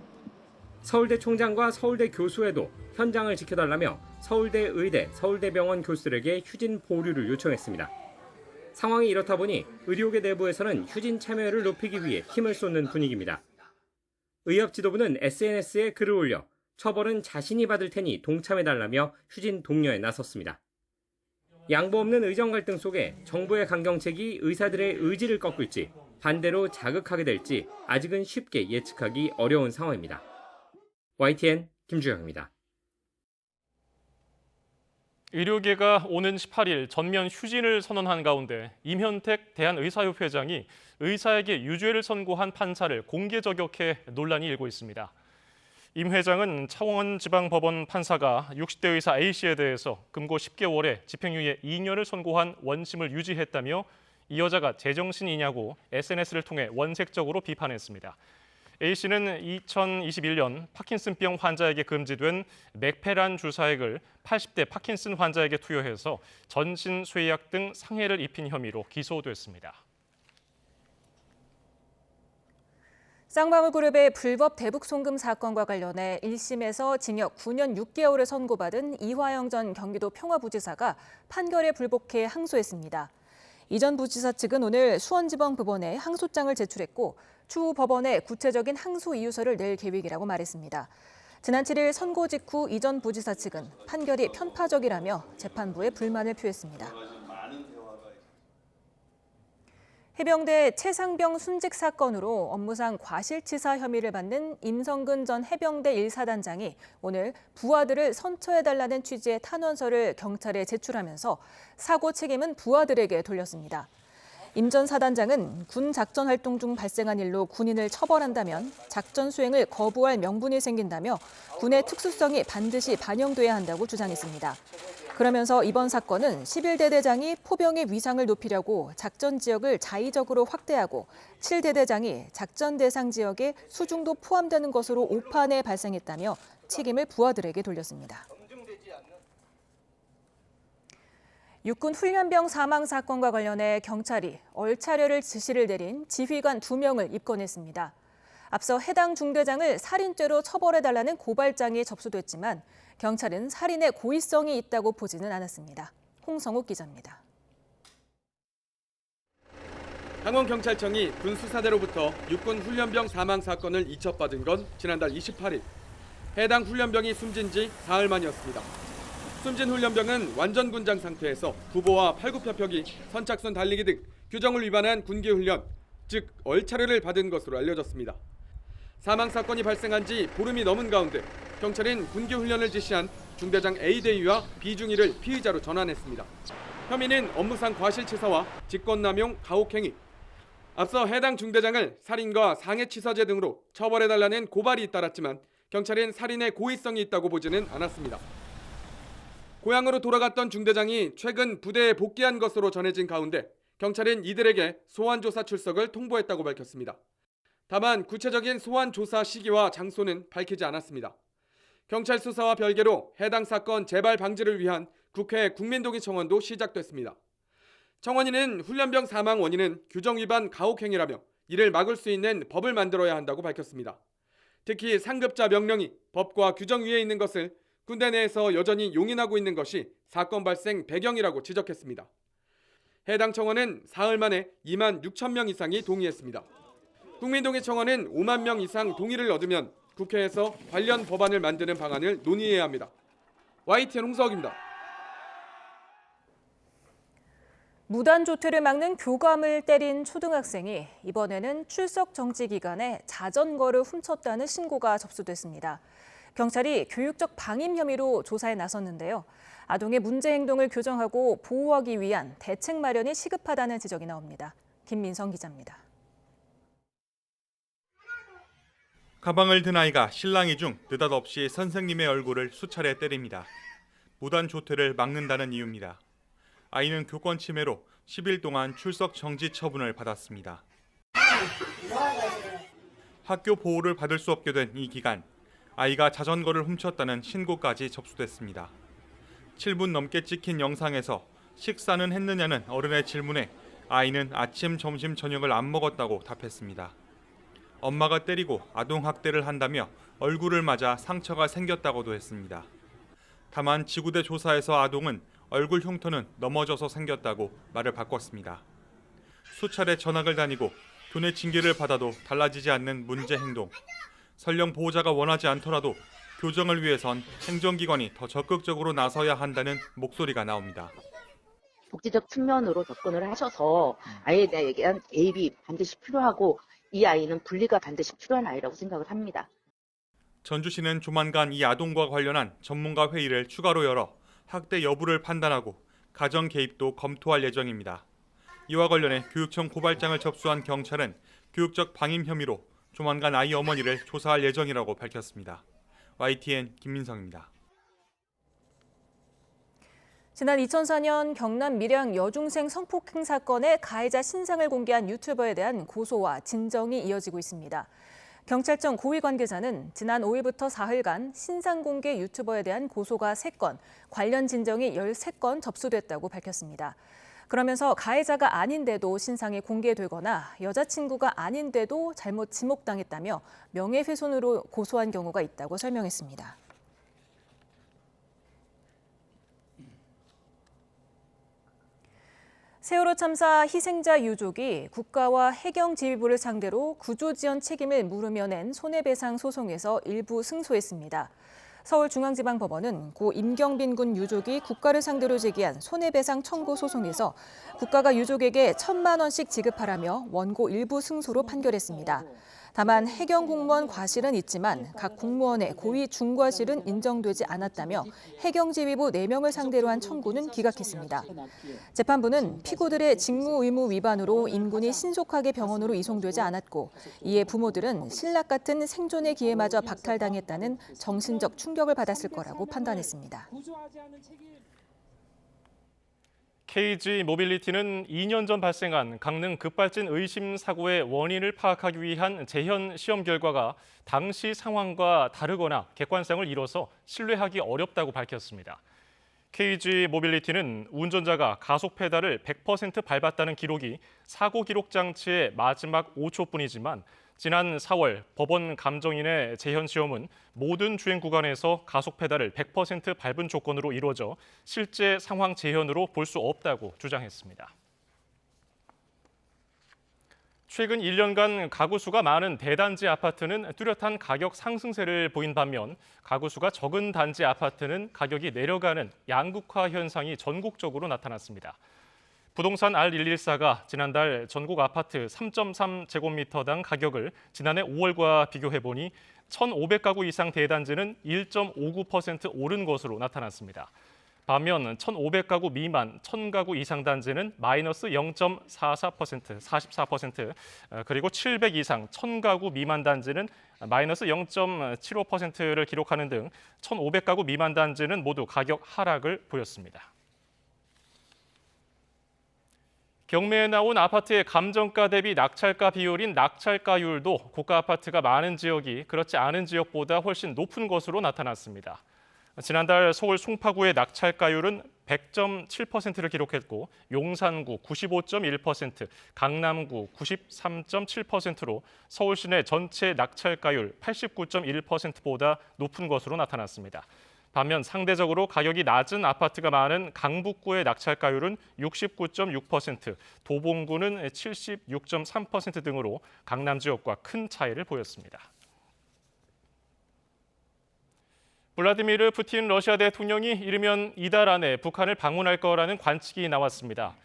서울대 총장과 서울대 교수회도 현장을 지켜달라며 서울대 의대, 서울대병원 교수들에게 휴진 보류를 요청했습니다. 상황이 이렇다 보니 의료계 내부에서는 휴진 참여율을 높이기 위해 힘을 쏟는 분위기입니다. 의협 지도부는 SNS에 글을 올려 처벌은 자신이 받을 테니 동참해달라며 휴진 독려에 나섰습니다. 양보 없는 의정 갈등 속에 정부의 강경책이 의사들의 의지를 꺾을지 반대로 자극하게 될지 아직은 쉽게 예측하기 어려운 상황입니다. YTN 김주영입니다. 의료계가 오는 18일 전면 휴진을 선언한 가운데 임현택 대한의사협회장이 의사에게 유죄를 선고한 판사를 공개 저격해 논란이 일고 있습니다. 임 회장은 창원지방법원 판사가 60대 의사 A씨에 대해서 금고 10개월에 집행유예 2년을 선고한 원심을 유지했다며 이 여자가 제정신이냐고 SNS를 통해 원색적으로 비판했습니다. A씨는 2021년 파킨슨병 환자에게 금지된 맥페란 주사액을 80대 파킨슨 환자에게 투여해서 전신쇠약 등 상해를 입힌 혐의로 기소됐습니다. 쌍방울그룹의 불법 대북 송금 사건과 관련해 1심에서 징역 9년 6개월을 선고받은 이화영 전 경기도 평화부지사가 판결에 불복해 항소했습니다. 이 전 부지사 측은 오늘 수원지방법원에 항소장을 제출했고 추후 법원에 구체적인 항소 이유서를 낼 계획이라고 말했습니다. 지난 7일 선고 직후 이 전 부지사 측은 판결이 편파적이라며 재판부에 불만을 표했습니다. 해병대 최상병 순직 사건으로 업무상 과실치사 혐의를 받는 임성근 전 해병대 1사단장이 오늘 부하들을 선처해달라는 취지의 탄원서를 경찰에 제출하면서 사고 책임은 부하들에게 돌렸습니다. 임 전 사단장은 군 작전 활동 중 발생한 일로 군인을 처벌한다면 작전 수행을 거부할 명분이 생긴다며 군의 특수성이 반드시 반영돼야 한다고 주장했습니다. 그러면서 이번 사건은 11대대장이 포병의 위상을 높이려고 작전 지역을 자의적으로 확대하고 7대대장이 작전 대상 지역에 수중도 포함되는 것으로 오판에 발생했다며 책임을 부하들에게 돌렸습니다. 육군 훈련병 사망 사건과 관련해 경찰이 얼차려를 지시를 내린 지휘관 2명을 입건했습니다. 앞서 해당 중대장을 살인죄로 처벌해달라는 고발장이 접수됐지만 경찰은 살인의 고의성이 있다고 보지는 않았습니다. 홍성욱 기자입니다. 강원경찰청이 군 수사대로부터 육군 훈련병 사망 사건을 이첩받은 건 지난달 28일. 해당 훈련병이 숨진 지 사흘 만이었습니다. 숨진 훈련병은 완전 군장 상태에서 부보와 팔굽혀펴기, 선착순 달리기 등 규정을 위반한 군기 훈련, 즉 얼차려를 받은 것으로 알려졌습니다. 사망 사건이 발생한 지 보름이 넘은 가운데 경찰은 군기 훈련을 지시한 중대장 A대위와 B중위를 피의자로 전환했습니다. 혐의는 업무상 과실치사와 직권남용, 가혹행위. 앞서 해당 중대장을 살인과 상해치사죄 등으로 처벌해달라는 고발이 잇따랐지만 경찰은 살인의 고의성이 있다고 보지는 않았습니다. 고향으로 돌아갔던 중대장이 최근 부대에 복귀한 것으로 전해진 가운데 경찰은 이들에게 소환조사 출석을 통보했다고 밝혔습니다. 다만 구체적인 소환 조사 시기와 장소는 밝히지 않았습니다. 경찰 수사와 별개로 해당 사건 재발 방지를 위한 국회 국민동의 청원도 시작됐습니다. 청원인은 훈련병 사망 원인은 규정 위반 가혹행위라며 이를 막을 수 있는 법을 만들어야 한다고 밝혔습니다. 특히 상급자 명령이 법과 규정 위에 있는 것을 군대 내에서 여전히 용인하고 있는 것이 사건 발생 배경이라고 지적했습니다. 해당 청원은 사흘 만에 2만 6천 명 이상이 동의했습니다. 국민동의 청원은 5만 명 이상 동의를 얻으면 국회에서 관련 법안을 만드는 방안을 논의해야 합니다. YTN 홍석입니다. 무단 조퇴를 막는 교감을 때린 초등학생이 이번에는 출석 정지 기간에 자전거를 훔쳤다는 신고가 접수됐습니다. 경찰이 교육적 방임 혐의로 조사에 나섰는데요. 아동의 문제 행동을 교정하고 보호하기 위한 대책 마련이 시급하다는 지적이 나옵니다. 김민성 기자입니다. 가방을 든 아이가 실랑이 중 느닷없이 선생님의 얼굴을 수차례 때립니다. 무단 조퇴를 막는다는 이유입니다. 아이는 교권 침해로 10일 동안 출석 정지 처분을 받았습니다. 학교 보호를 받을 수 없게 된 이 기간, 아이가 자전거를 훔쳤다는 신고까지 접수됐습니다. 7분 넘게 찍힌 영상에서 식사는 했느냐는 어른의 질문에 아이는 아침, 점심, 저녁을 안 먹었다고 답했습니다. 엄마가 때리고 아동학대를 한다며 얼굴을 맞아 상처가 생겼다고도 했습니다. 다만 지구대 조사에서 아동은 얼굴 흉터는 넘어져서 생겼다고 말을 바꿨습니다. 수차례 전학을 다니고 교내 징계를 받아도 달라지지 않는 문제 행동. 설령 보호자가 원하지 않더라도 교정을 위해선 행정기관이 더 적극적으로 나서야 한다는 목소리가 나옵니다. 복지적 측면으로 접근을 하셔서 아이에 대한 개입이 반드시 필요하고 이 아이는 분리가 반드시 필요한 아이라고 생각을 합니다. 전주시는 조만간 이 아동과 관련한 전문가 회의를 추가로 열어 학대 여부를 판단하고 가정 개입도 검토할 예정입니다. 이와 관련해 교육청 고발장을 접수한 경찰은 교육적 방임 혐의로 조만간 아이 어머니를 조사할 예정이라고 밝혔습니다. YTN 김민성입니다. 지난 2004년 경남 밀양 여중생 성폭행 사건의 가해자 신상을 공개한 유튜버에 대한 고소와 진정이 이어지고 있습니다. 경찰청 고위 관계자는 지난 5일부터 사흘간 신상 공개 유튜버에 대한 고소가 3건, 관련 진정이 13건 접수됐다고 밝혔습니다. 그러면서 가해자가 아닌데도 신상이 공개되거나 여자친구가 아닌데도 잘못 지목당했다며 명예훼손으로 고소한 경우가 있다고 설명했습니다. 세월호 참사 희생자 유족이 국가와 해경지휘부를 상대로 구조지원 책임을 물으며 낸 손해배상 소송에서 일부 승소했습니다. 서울중앙지방법원은 고 임경빈 군 유족이 국가를 상대로 제기한 손해배상 청구 소송에서 국가가 유족에게 1,000만 원씩 지급하라며 원고 일부 승소로 판결했습니다. 다만 해경 공무원 과실은 있지만 각 공무원의 고위 중과실은 인정되지 않았다며 해경지휘부 4명을 상대로 한 청구는 기각했습니다. 재판부는 피고들의 직무 의무 위반으로 임군이 신속하게 병원으로 이송되지 않았고 이에 부모들은 신락 같은 생존의 기회마저 박탈당했다는 정신적 충격을 받았을 거라고 판단했습니다. KG 모빌리티는 2년 전 발생한 강릉 급발진 의심 사고의 원인을 파악하기 위한 재현 시험 결과가 당시 상황과 다르거나 객관성을 잃어서 신뢰하기 어렵다고 밝혔습니다. KG 모빌리티는 운전자가 가속 페달을 100% 밟았다는 기록이 사고 기록 장치의 마지막 5초뿐이지만 지난 4월 법원 감정인의 재현 시험은 모든 주행 구간에서 가속 페달을 100% 밟은 조건으로 이루어져 실제 상황 재현으로 볼 수 없다고 주장했습니다. 최근 1년간 가구 수가 많은 대단지 아파트는 뚜렷한 가격 상승세를 보인 반면 가구 수가 적은 단지 아파트는 가격이 내려가는 양극화 현상이 전국적으로 나타났습니다. 부동산 R114가 지난달 전국 아파트 3.3제곱미터당 가격을 지난해 5월과 비교해보니 1,500가구 이상 대단지는 1.59% 오른 것으로 나타났습니다. 반면 1,500가구 미만 1,000가구 이상 단지는 마이너스 0.44%, 44%, 그리고 700 이상 1,000가구 미만 단지는 마이너스 0.75%를 기록하는 등 1,500가구 미만 단지는 모두 가격 하락을 보였습니다. 경매에 나온 아파트의 감정가 대비 낙찰가 비율인 낙찰가율도 고가 아파트가 많은 지역이 그렇지 않은 지역보다 훨씬 높은 것으로 나타났습니다. 지난달 서울 송파구의 낙찰가율은 100.7%를 기록했고 용산구 95.1%, 강남구 93.7%로 서울 시내 전체 낙찰가율 89.1%보다 높은 것으로 나타났습니다. 반면 상대적으로 가격이 낮은 아파트가 많은 강북구의 낙찰가율은 69.6%, 도봉구는 76.3% 등으로 강남 지역과 큰 차이를 보였습니다. 블라디미르 푸틴 러시아 대통령이 이르면 이달 안에 북한을 방문할 거라는 관측이 나왔습니다.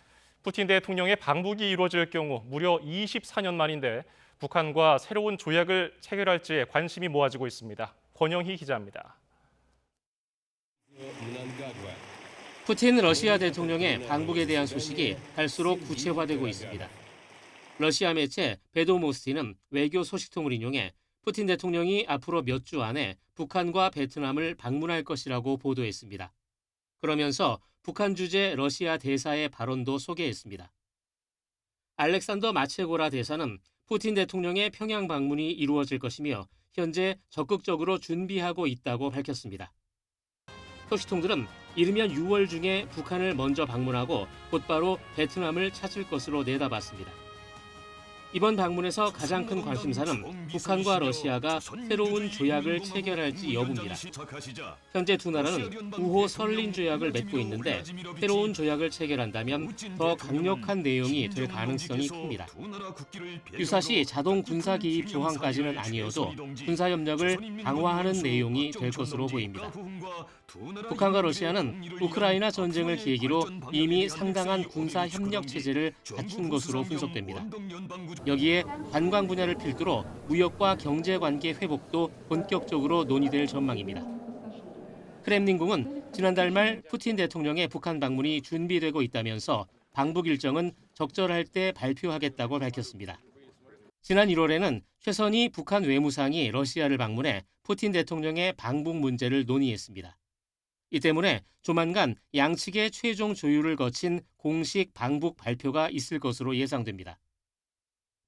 푸틴 대통령의 방북이 이루어질 경우 무려 24년 만인데 북한과 새로운 조약을 체결할지에 관심이 모아지고 있습니다. 권영희 기자입니다. 푸틴 러시아 대통령의 방북에 대한 소식이 갈수록 구체화되고 있습니다. 러시아 매체 베도모스티는 외교 소식통을 인용해 푸틴 대통령이 앞으로 몇 주 안에 북한과 베트남을 방문할 것이라고 보도했습니다. 그러면서 북한 주재 러시아 대사의 발언도 소개했습니다. 알렉산더 마체고라 대사는 푸틴 대통령의 평양 방문이 이루어질 것이며 현재 적극적으로 준비하고 있다고 밝혔습니다. 소식통들은 이르면 6월 중에 북한을 먼저 방문하고 곧바로 베트남을 찾을 것으로 내다봤습니다. 이번 방문에서 가장 큰 관심사는 북한과 러시아가 새로운 조약을 체결할지 여부입니다. 현재 두 나라는 9호 설린 조약을 맺고 있는데 새로운 조약을 체결한다면 더 강력한 내용이 될 가능성이 큽니다. 유사시 자동 군사 기입 조항까지는 아니어도 군사 협력을 강화하는 내용이 될 것으로 보입니다. 북한과 러시아는 우크라이나 전쟁을 계기로 이미 상당한 군사 협력 체제를 갖춘 것으로 분석됩니다. 여기에 관광 분야를 필두로 무역과 경제 관계 회복도 본격적으로 논의될 전망입니다. 크렘린궁은 지난달 말 푸틴 대통령의 북한 방문이 준비되고 있다면서 방북 일정은 적절할 때 발표하겠다고 밝혔습니다. 지난 1월에는 최선희 북한 외무상이 러시아를 방문해 푸틴 대통령의 방북 문제를 논의했습니다. 이 때문에 조만간 양측의 최종 조율을 거친 공식 방북 발표가 있을 것으로 예상됩니다.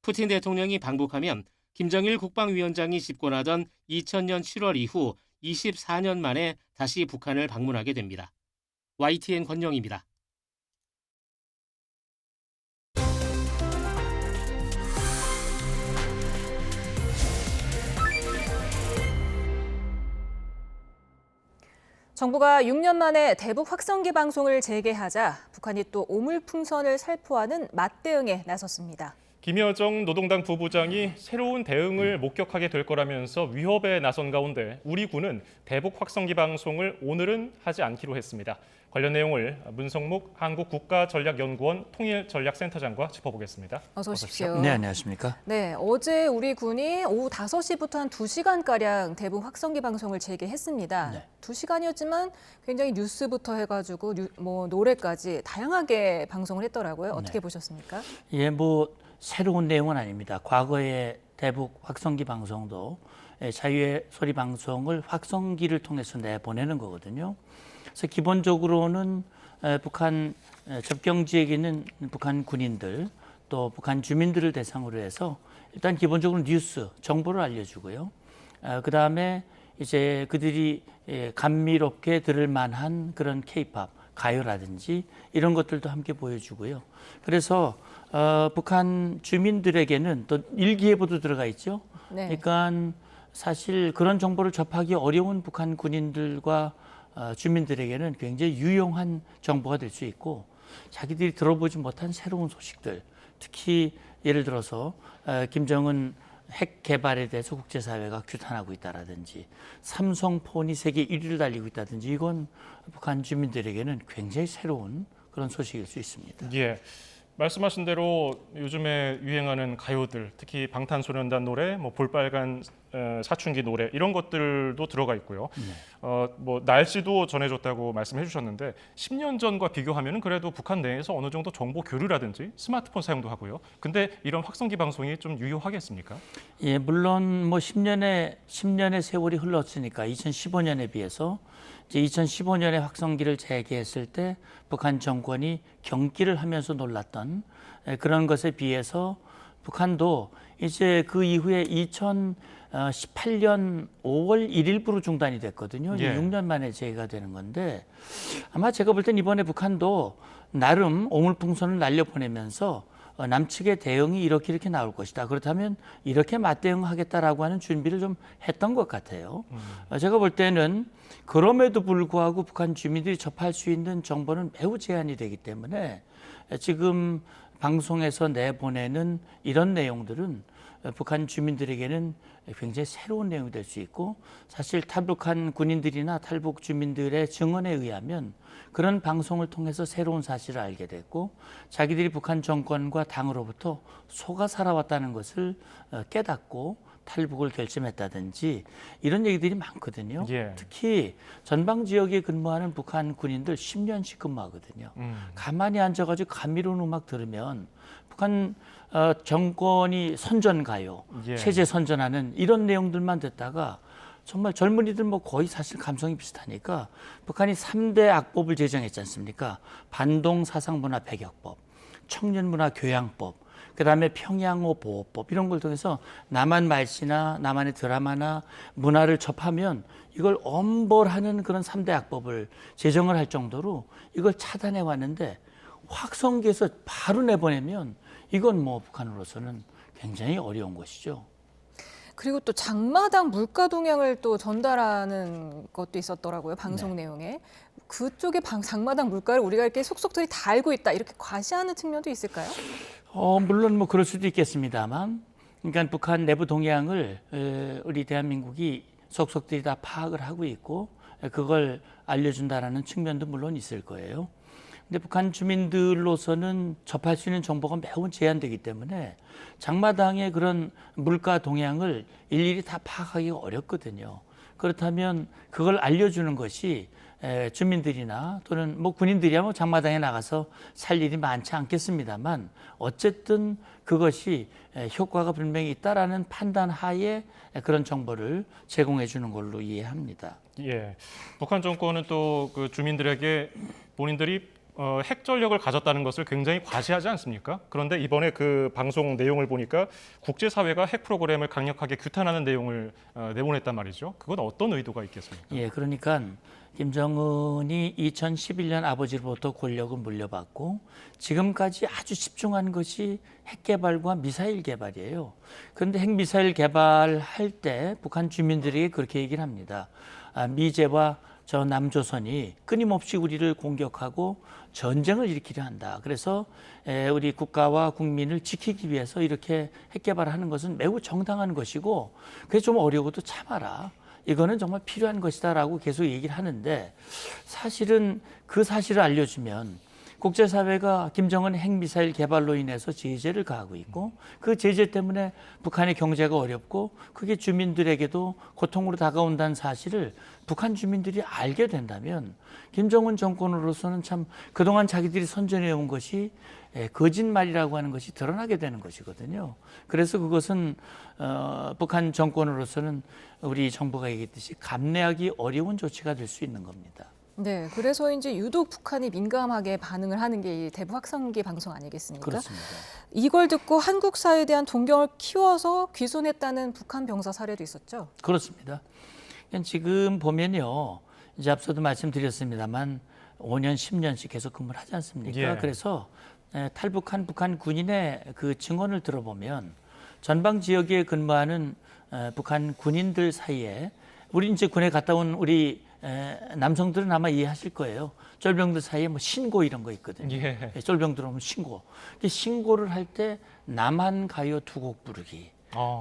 푸틴 대통령이 방북하면 김정일 국방위원장이 집권하던 2000년 7월 이후 24년 만에 다시 북한을 방문하게 됩니다. YTN 권영입니다. 정부가 6년 만에 대북 확성기 방송을 재개하자 북한이 또 오물풍선을 살포하는 맞대응에 나섰습니다. 김여정 노동당 부부장이 새로운 대응을 목격하게 될 거라면서 위협에 나선 가운데 우리 군은 대북 확성기 방송을 오늘은 하지 않기로 했습니다. 관련 내용을 문성묵 한국국가전략연구원 통일전략센터장과 짚어보겠습니다. 어서 오십시오. 네, 안녕하십니까? 네, 어제 우리 군이 오후 5시부터 한 2시간가량 대북 확성기 방송을 재개했습니다. 네. 2시간이었지만 굉장히 뉴스부터 해가지고 노래까지 다양하게 방송을 했더라고요. 어떻게 보셨습니까? 예, 새로운 내용은 아닙니다. 과거에 대북 확성기 방송도 자유의 소리 방송을 확성기를 통해서 내보내는 거거든요. 그래서 기본적으로는 북한 접경 지역에 있는 북한 군인들 또 북한 주민들을 대상으로 해서 일단 기본적으로 뉴스, 정보를 알려주고요. 그 다음에 이제 그들이 감미롭게 들을 만한 그런 K-팝, 가요라든지 이런 것들도 함께 보여주고요. 그래서 북한 주민들에게는 또 일기예보도 들어가 있죠. 네. 그러니까 사실 그런 정보를 접하기 어려운 북한 군인들과 주민들에게는 굉장히 유용한 정보가 될 수 있고 자기들이 들어보지 못한 새로운 소식들, 특히 예를 들어서 김정은 핵 개발에 대해서 국제사회가 규탄하고 있다라든지 삼성폰이 세계 1위를 달리고 있다든지 이건 북한 주민들에게는 굉장히 새로운 그런 소식일 수 있습니다. 예. 말씀하신 대로 요즘에 유행하는 가요들, 특히 방탄소년단 노래, 볼빨간 사춘기 노래 이런 것들도 들어가 있고요. 날씨도 전해줬다고 말씀해 주셨는데 10년 전과 비교하면 그래도 북한 내에서 어느 정도 정보 교류라든지 스마트폰 사용도 하고요. 근데 이런 확성기 방송이 좀 유효하겠습니까? 예, 물론 10년의 세월이 흘렀으니까 2015년에 비해서 이제 2015년에 확성기를 재개했을 때 북한 정권이 경기를 하면서 놀랐던 그런 것에 비해서 북한도 이제 그 이후에 2018년 5월 1일부로 중단이 됐거든요. 이제 6년 만에 재개가 되는 건데 아마 제가 볼 땐 이번에 북한도 나름 오물풍선을 날려보내면서 남측의 대응이 이렇게 나올 것이다. 그렇다면 이렇게 맞대응하겠다라고 하는 준비를 좀 했던 것 같아요. 제가 볼 때는 그럼에도 불구하고 북한 주민들이 접할 수 있는 정보는 매우 제한이 되기 때문에 지금 방송에서 내보내는 이런 내용들은 북한 주민들에게는 굉장히 새로운 내용이 될 수 있고 사실 탈북한 군인들이나 탈북 주민들의 증언에 의하면 그런 방송을 통해서 새로운 사실을 알게 됐고 자기들이 북한 정권과 당으로부터 속아 살아왔다는 것을 깨닫고 탈북을 결심했다든지 이런 얘기들이 많거든요. 예. 특히 전방 지역에 근무하는 북한 군인들 10년씩 근무하거든요. 가만히 앉아가지고 감미로운 음악 들으면 북한 정권이 선전가요, 체제 선전하는 이런 내용들만 듣다가 정말 젊은이들 거의 사실 감성이 비슷하니까 북한이 3대 악법을 제정했지 않습니까? 반동 사상문화 배격법, 청년문화 교양법, 그다음에 평양호 보호법 이런 걸 통해서 남한 말씨나 남한의 드라마나 문화를 접하면 이걸 엄벌하는 그런 3대 악법을 제정을 할 정도로 이걸 차단해 왔는데 확성기에서 바로 내보내면 이건 뭐 북한으로서는 굉장히 어려운 것이죠. 그리고 또 장마당 물가 동향을 또 전달하는 것도 있었더라고요. 방송 네. 내용에. 그쪽의 장마당 물가를 우리가 이렇게 속속들이 다 알고 있다. 이렇게 과시하는 측면도 있을까요? 물론 뭐 그럴 수도 있겠습니다만, 그러니까 북한 내부 동향을 우리 대한민국이 속속들이 다 파악을 하고 있고 그걸 알려준다라는 측면도 물론 있을 거예요. 근데 북한 주민들로서는 접할 수 있는 정보가 매우 제한되기 때문에 장마당의 그런 물가 동향을 일일이 다 파악하기가 어렵거든요. 그렇다면 그걸 알려주는 것이 주민들이나 또는 뭐 군인들이야 뭐 장마당에 나가서 살 일이 많지 않겠습니다만 어쨌든 그것이 효과가 분명히 있다라는 판단 하에 그런 정보를 제공해 주는 걸로 이해합니다. 예, 북한 정권은 또 그 주민들에게 본인들이 핵 전력을 가졌다는 것을 굉장히 과시하지 않습니까? 그런데 이번에 그 방송 내용을 보니까 국제사회가 핵 프로그램을 강력하게 규탄하는 내용을 내보냈단 말이죠. 그건 어떤 의도가 있겠습니까? 예, 그러니까 김정은이 2011년 아버지로부터 권력을 물려받고 지금까지 아주 집중한 것이 핵 개발과 미사일 개발이에요. 그런데 핵 미사일 개발할 때 북한 주민들에게 그렇게 얘기를 합니다. 미제와 저 남조선이 끊임없이 우리를 공격하고 전쟁을 일으키려 한다. 그래서 우리 국가와 국민을 지키기 위해서 이렇게 핵 개발하는 것은 매우 정당한 것이고 그게 좀 어려워도 참아라. 이거는 정말 필요한 것이다라고 계속 얘기를 하는데 사실은 그 사실을 알려주면 국제사회가 김정은 핵미사일 개발로 인해서 제재를 가하고 있고 그 제재 때문에 북한의 경제가 어렵고 그게 주민들에게도 고통으로 다가온다는 사실을 북한 주민들이 알게 된다면 김정은 정권으로서는 참 그동안 자기들이 선전해온 것이 거짓말이라고 하는 것이 드러나게 되는 것이거든요. 그래서 그것은 북한 정권으로서는 우리 정부가 얘기했듯이 감내하기 어려운 조치가 될 수 있는 겁니다. 네, 그래서인지 유독 북한이 민감하게 반응을 하는 게 이 대북 확성기 방송 아니겠습니까? 그렇습니다. 이걸 듣고 한국사에 대한 동경을 키워서 귀순했다는 북한 병사 사례도 있었죠? 그렇습니다. 지금 보면요, 이제 앞서도 말씀드렸습니다만 5년, 10년씩 계속 근무를 하지 않습니까? 예. 그래서 탈북한 북한 군인의 그 증언을 들어보면 전방 지역에 근무하는 북한 군인들 사이에 우리 이제 군에 갔다 온 우리 남성들은 아마 이해하실 거예요. 쫄병들 사이에 뭐 신고 이런 거 있거든요. 예. 쫄병 들어오면 신고. 신고를 할 때 남한 가요 두 곡 부르기.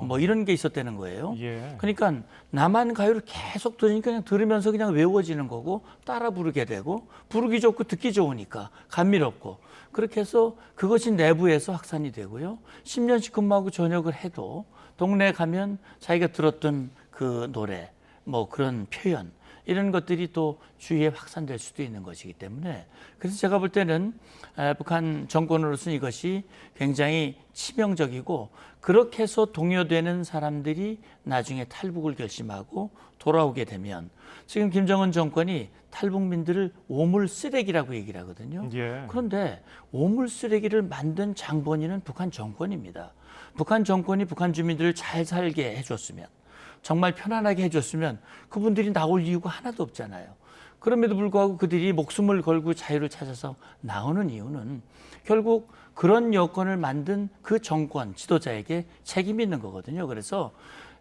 뭐 이런 게 있었다는 거예요. 예. 그러니까 남한 가요를 계속 들으니까 그냥 들으면서 그냥 외워지는 거고 따라 부르게 되고 부르기 좋고 듣기 좋으니까 감미롭고 그렇게 해서 그것이 내부에서 확산이 되고요. 10년씩 근무하고 전역을 해도 동네에 가면 자기가 들었던 그 노래 뭐 그런 표현 이런 것들이 또 주위에 확산될 수도 있는 것이기 때문에 그래서 제가 볼 때는 북한 정권으로서는 이것이 굉장히 치명적이고 그렇게 해서 동요되는 사람들이 나중에 탈북을 결심하고 돌아오게 되면 지금 김정은 정권이 탈북민들을 오물 쓰레기라고 얘기를 하거든요. 예. 그런데 오물 쓰레기를 만든 장본인은 북한 정권입니다. 북한 정권이 북한 주민들을 잘 살게 해줬으면 정말 편안하게 해줬으면 그분들이 나올 이유가 하나도 없잖아요. 그럼에도 불구하고 그들이 목숨을 걸고 자유를 찾아서 나오는 이유는 결국 그런 여건을 만든 그 정권, 지도자에게 책임이 있는 거거든요. 그래서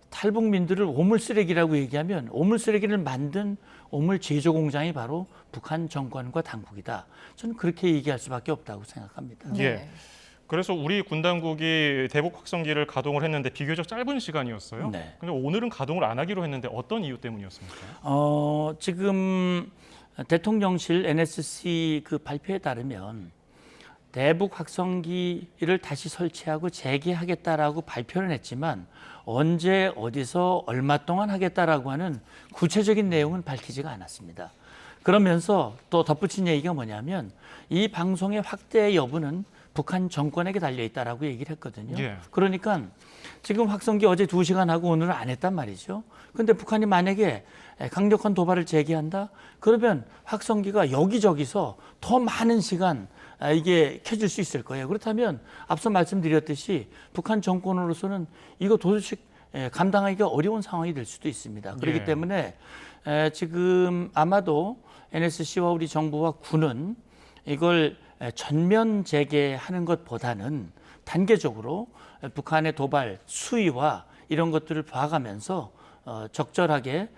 탈북민들을 오물쓰레기라고 얘기하면 오물쓰레기를 만든 오물 제조 공장이 바로 북한 정권과 당국이다. 저는 그렇게 얘기할 수밖에 없다고 생각합니다. 예. 그래서 우리 군 당국이 대북 확성기를 가동을 했는데 비교적 짧은 시간이었어요. 네. 근데 오늘은 가동을 안 하기로 했는데 어떤 이유 때문이었습니까? 지금 대통령실 NSC 그 발표에 따르면 대북 확성기를 다시 설치하고 재개하겠다라고 발표는 했지만 언제 어디서 얼마 동안 하겠다라고 하는 구체적인 내용은 밝히지가 않았습니다. 그러면서 또 덧붙인 얘기가 뭐냐면 이 방송의 확대 여부는 북한 정권에게 달려 있다라고 얘기를 했거든요. 예. 그러니까 지금 확성기 어제 2시간 하고 오늘은 안 했단 말이죠. 근데 북한이 만약에 강력한 도발을 제기한다? 그러면 확성기가 여기저기서 더 많은 시간 이게 켜질 수 있을 거예요. 그렇다면 앞서 말씀드렸듯이 북한 정권으로서는 이거 도저히 감당하기가 어려운 상황이 될 수도 있습니다. 그렇기 예. 때문에 지금 아마도 NSC와 우리 정부와 군은 이걸 전면 재개하는 것보다는 단계적으로 북한의 도발 수위와 이런 것들을 봐가면서 적절하게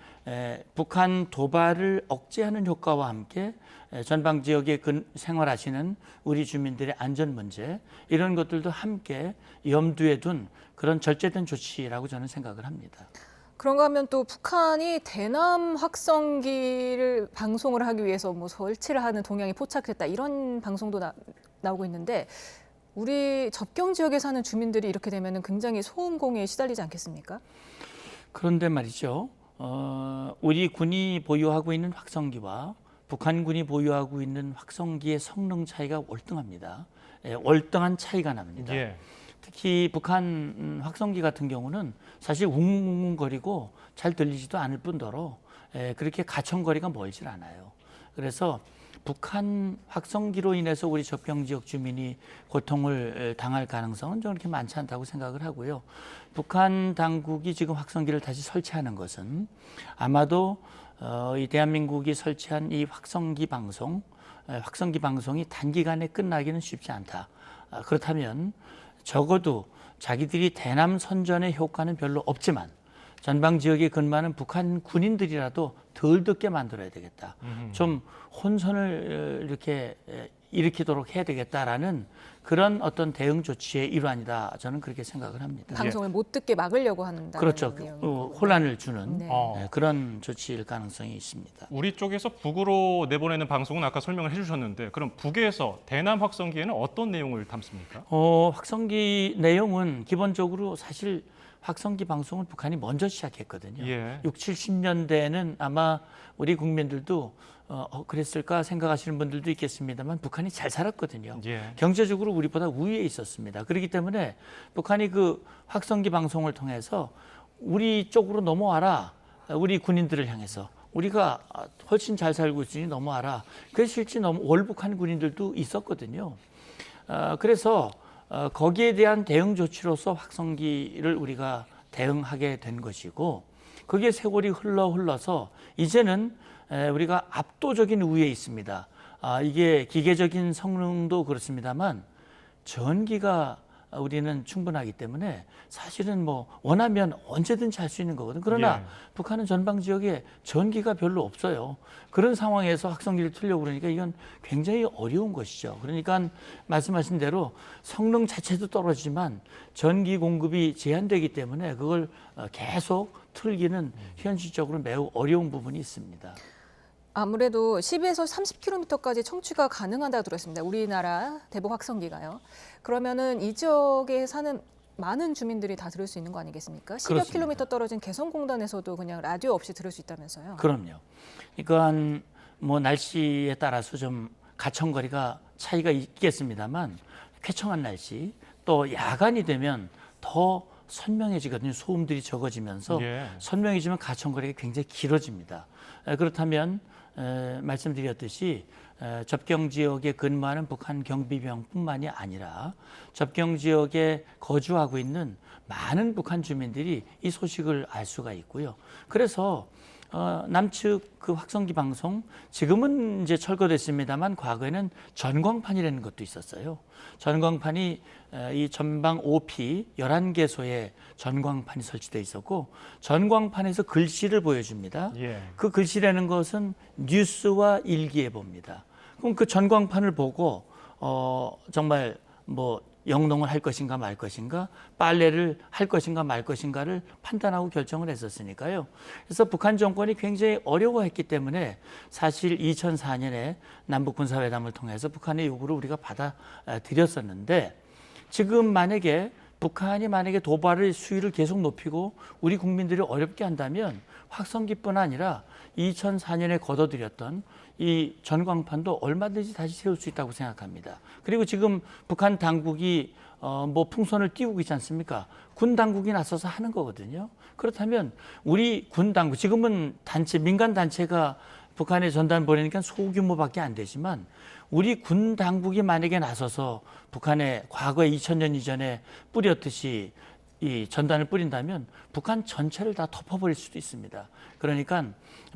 북한 도발을 억제하는 효과와 함께 전방 지역에 생활하시는 우리 주민들의 안전 문제 이런 것들도 함께 염두에 둔 그런 절제된 조치라고 저는 생각을 합니다. 그런가 하면 또 북한이 대남 확성기를 방송을 하기 위해서 뭐 설치를 하는 동향이 포착했다 이런 방송도 나오고 있는데 우리 접경 지역에 사는 주민들이 이렇게 되면 굉장히 소음공해에 시달리지 않겠습니까? 그런데 말이죠. 우리 군이 보유하고 있는 확성기와 북한군이 보유하고 있는 확성기의 성능 차이가 월등합니다. 월등한 차이가 납니다. 예. 특히 북한 확성기 같은 경우는 사실 웅웅거리고 잘 들리지도 않을 뿐더러 그렇게 가천거리가 멀질 않아요. 그래서 북한 확성기로 인해서 우리 접경 지역 주민이 고통을 당할 가능성은 좀 그렇게 많지 않다고 생각을 하고요. 북한 당국이 지금 확성기를 다시 설치하는 것은 아마도 이 대한민국이 설치한 이 확성기 방송이 단기간에 끝나기는 쉽지 않다. 그렇다면 적어도 자기들이 대남 선전의 효과는 별로 없지만 전방 지역에 근무하는 북한 군인들이라도 덜 듣게 만들어야 되겠다. 좀 혼선을 이렇게 일으키도록 해야 되겠다라는 그런 어떤 대응 조치의 일환이다. 저는 그렇게 생각을 합니다. 방송을 못 듣게 막으려고 한다. 그렇죠. 혼란을 주는 네. 그런 조치일 가능성이 있습니다. 우리 쪽에서 북으로 내보내는 방송은 아까 설명을 해주셨는데 그럼 북에서 대남 확성기에는 어떤 내용을 담습니까? 확성기 내용은 기본적으로 사실 확성기 방송을 북한이 먼저 시작했거든요. 예. 60, 70년대에는 아마 우리 국민들도 그랬을까 생각하시는 분들도 있겠습니다만 북한이 잘 살았거든요. 예. 경제적으로 우리보다 우위에 있었습니다. 그렇기 때문에 북한이 그 확성기 방송을 통해서 우리 쪽으로 넘어와라. 우리 군인들을 향해서. 우리가 훨씬 잘 살고 있으니 넘어와라. 그래서 실제 월북한 군인들도 있었거든요. 그래서 거기에 대한 대응 조치로서 확성기를 우리가 대응하게 된 것이고 그게 세월이 흘러서 이제는 우리가 압도적인 우위에 있습니다. 이게 기계적인 성능도 그렇습니다만 전기가 우리는 충분하기 때문에 사실은 뭐 원하면 언제든지 할 수 있는 거거든요. 그러나 북한은 전방 지역에 전기가 별로 없어요. 그런 상황에서 확성기를 틀려고 그러니까 이건 굉장히 어려운 것이죠. 그러니까 말씀하신 대로 성능 자체도 떨어지지만 전기 공급이 제한되기 때문에 그걸 계속 틀기는 현실적으로 매우 어려운 부분이 있습니다. 아무래도 10에서 30km까지 청취가 가능하다고 들었습니다. 우리나라 대북 확성기가요. 그러면은 이 지역에 사는 많은 주민들이 다 들을 수 있는 거 아니겠습니까? 10여 킬로미터 떨어진 개성공단에서도 그냥 라디오 없이 들을 수 있다면서요. 그럼요. 그러니까 뭐 날씨에 따라서 좀 가천거리가 차이가 있겠습니다만 쾌청한 날씨 또 야간이 되면 더 선명해지거든요. 소음들이 적어지면서 선명해지면 가천거리가 굉장히 길어집니다. 그렇다면 말씀드렸듯이 접경 지역에 근무하는 북한 경비병뿐만이 아니라 접경 지역에 거주하고 있는 많은 북한 주민들이 이 소식을 알 수가 있고요. 그래서 남측 그 확성기 방송 지금은 이제 철거됐습니다만 과거에는 전광판이라는 것도 있었어요. 전광판이 이 전방 OP 11개소에 전광판이 설치되어 있었고 전광판에서 글씨를 보여줍니다. 그 글씨라는 것은 뉴스와 일기예보입니다. 그럼 그 전광판을 보고 정말 뭐 영농을 할 것인가 말 것인가, 빨래를 할 것인가 말 것인가를 판단하고 결정을 했었으니까요. 그래서 북한 정권이 굉장히 어려워했기 때문에 사실 2004년에 남북군사회담을 통해서 북한의 요구를 우리가 받아들였었는데 지금 만약에 북한이 만약에 도발의 수위를 계속 높이고 우리 국민들이 어렵게 한다면 확성기뿐 아니라 2004년에 걷어들였던 이 전광판도 얼마든지 다시 세울 수 있다고 생각합니다. 그리고 지금 북한 당국이 뭐 풍선을 띄우고 있지 않습니까? 군 당국이 나서서 하는 거거든요. 그렇다면 우리 군 당국, 지금은 단체, 민간 단체가 북한에 전단 보내니까 소규모밖에 안 되지만 우리 군 당국이 만약에 나서서 북한에 과거에 2000년 이전에 뿌렸듯이 이 전단을 뿌린다면 북한 전체를 다 덮어버릴 수도 있습니다. 그러니까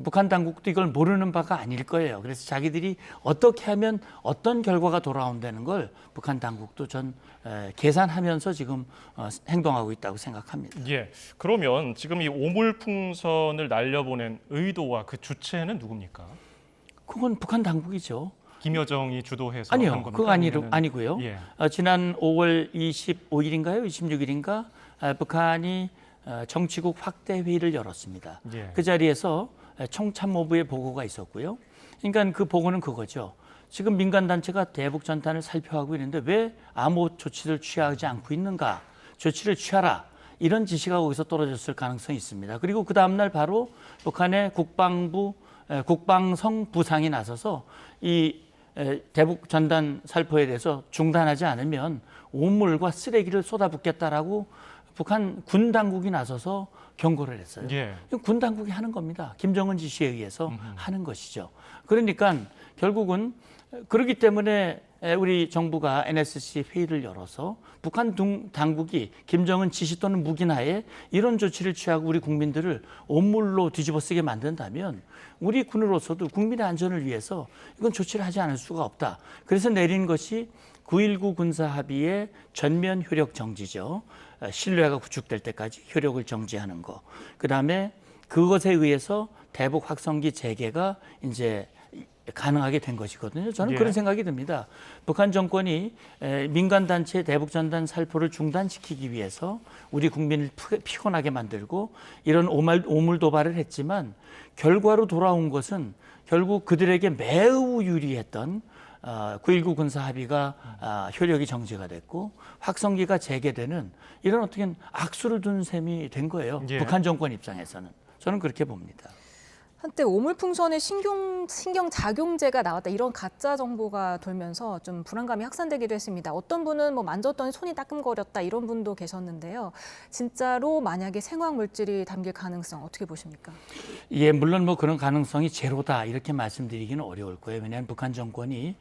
북한 당국도 이걸 모르는 바가 아닐 거예요. 그래서 자기들이 어떻게 하면 어떤 결과가 돌아온다는 걸 북한 당국도 전 계산하면서 지금 행동하고 있다고 생각합니다. 예. 그러면 지금 이 오물풍선을 날려보낸 의도와 그 주체는 누굽니까? 그건 북한 당국이죠. 김여정이 주도해서 아니요, 한 겁니까? 그거 아니고요. 예. 지난 5월 25일인가요? 26일인가? 북한이 정치국 확대 회의를 열었습니다. 예. 그 자리에서 청참모부의 보고가 있었고요. 그러니까 그 보고는 그거죠. 지금 민간단체가 대북 전단을 살펴하고 있는데 왜 아무 조치를 취하지 않고 있는가? 조치를 취하라. 이런 지시가 거기서 떨어졌을 가능성이 있습니다. 그리고 그 다음날 바로 북한의 국방성 부상이 나서서 이 대북 전단 살포에 대해서 중단하지 않으면 오물과 쓰레기를 쏟아붓겠다라고 북한 군 당국이 나서서 경고를 했어요. 예. 군 당국이 하는 겁니다. 김정은 지시에 의해서 하는 것이죠. 그러니까 결국은 그렇기 때문에 우리 정부가 NSC 회의를 열어서 북한 당국이 김정은 지시 또는 묵인하에 이런 조치를 취하고 우리 국민들을 온물로 뒤집어 쓰게 만든다면 우리 군으로서도 국민의 안전을 위해서 이건 조치를 하지 않을 수가 없다. 그래서 내린 것이 9.19 군사합의의 전면 효력 정지죠. 신뢰가 구축될 때까지 효력을 정지하는 거. 그다음에 그것에 의해서 대북 확성기 재개가 이제 가능하게 된 것이거든요. 저는 예. 그런 생각이 듭니다. 북한 정권이 민간단체 대북전단 살포를 중단시키기 위해서 우리 국민을 피곤하게 만들고 이런 오물 도발을 했지만 결과로 돌아온 것은 결국 그들에게 매우 유리했던 9.19 군사합의가 효력이 정지가 됐고 확성기가 재개되는 이런 어떻게 악수를 둔 셈이 된 거예요. 예. 북한 정권 입장에서는. 저는 그렇게 봅니다. 한때 오물풍선에 신경작용제가 나왔다 이런 가짜 정보가 돌면서 좀 불안감이 확산되기도 했습니다. 어떤 분은 뭐 만졌더니 손이 따끔거렸다 이런 분도 계셨는데요. 진짜로 만약에 생화학 물질이 담길 가능성 어떻게 보십니까? 예, 물론 뭐 그런 가능성이 제로다 이렇게 말씀드리기는 어려울 거예요. 왜냐하면 북한 정권이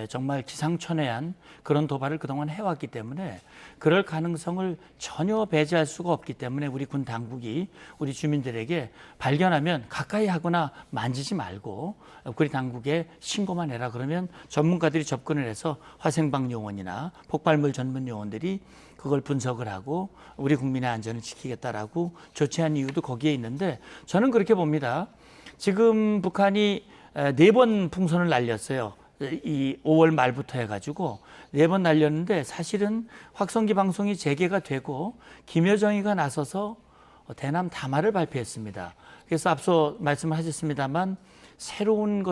정말 기상천외한 그런 도발을 그동안 해왔기 때문에 그럴 가능성을 전혀 배제할 수가 없기 때문에 우리 군 당국이 우리 주민들에게 발견하면 가까이 하거나 만지지 말고 우리 당국에 신고만 해라. 그러면 전문가들이 접근을 해서 화생방 요원이나 폭발물 전문 요원들이 그걸 분석을 하고 우리 국민의 안전을 지키겠다라고 조치한 이유도 거기에 있는데 저는 그렇게 봅니다. 지금 북한이 4번 풍선을 날렸어요. 이 5월 말부터 해가지고 4번 날렸는데 사실은 확성기 방송이 재개가 되고 김여정이가 나서서 대남 담화를 발표했습니다. 그래서 앞서 말씀하셨습니다만 새로운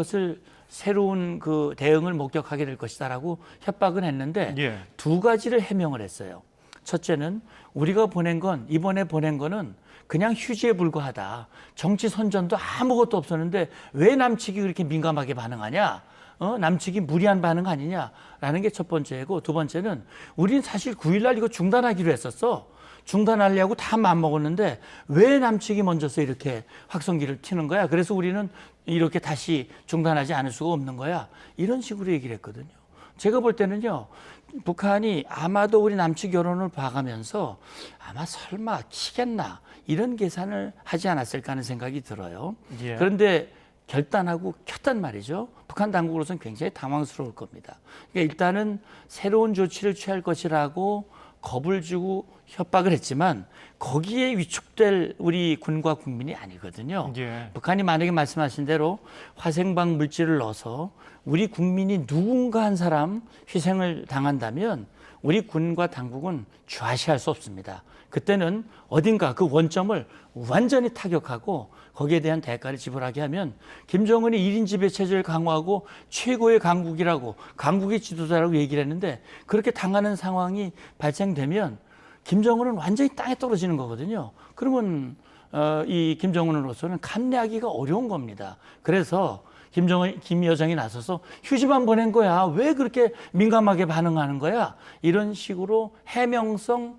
그 대응을 목격하게 될 것이다라고 협박을 했는데 예. 2가지를 해명을 했어요. 첫째는 우리가 이번에 보낸 거는 그냥 휴지에 불과하다. 정치 선전도 아무것도 없었는데 왜 남측이 그렇게 민감하게 반응하냐? 남측이 무리한 반응 아니냐라는 게 첫 번째고 두 번째는 우리는 사실 9일날 이거 중단하기로 했었어. 중단하려고 다 마음먹었는데 왜 남측이 먼저서 이렇게 확성기를 튀는 거야? 그래서 우리는 이렇게 다시 중단하지 않을 수가 없는 거야. 이런 식으로 얘기를 했거든요. 제가 볼 때는요. 북한이 아마도 우리 남측 여론을 봐가면서 아마 설마 키겠나 이런 계산을 하지 않았을까 하는 생각이 들어요. 예. 그런데 결단하고 켰단 말이죠. 북한 당국으로서는 굉장히 당황스러울 겁니다. 그러니까 일단은 새로운 조치를 취할 것이라고 겁을 주고 협박을 했지만 거기에 위축될 우리 군과 국민이 아니거든요. 예. 북한이 만약에 말씀하신 대로 화생방 물질을 넣어서 우리 국민이 누군가 한 사람 희생을 당한다면 우리 군과 당국은 좌시할 수 없습니다. 그때는 어딘가 그 원점을 완전히 타격하고 거기에 대한 대가를 지불하게 하면 김정은이 1인 지배 체제를 강화하고 최고의 강국이라고 강국의 지도자라고 얘기를 했는데 그렇게 당하는 상황이 발생되면 김정은은 완전히 땅에 떨어지는 거거든요. 그러면 이 김정은으로서는 감내하기가 어려운 겁니다. 그래서 김 여정이 나서서 휴지만 보낸 거야. 왜 그렇게 민감하게 반응하는 거야? 이런 식으로 해명성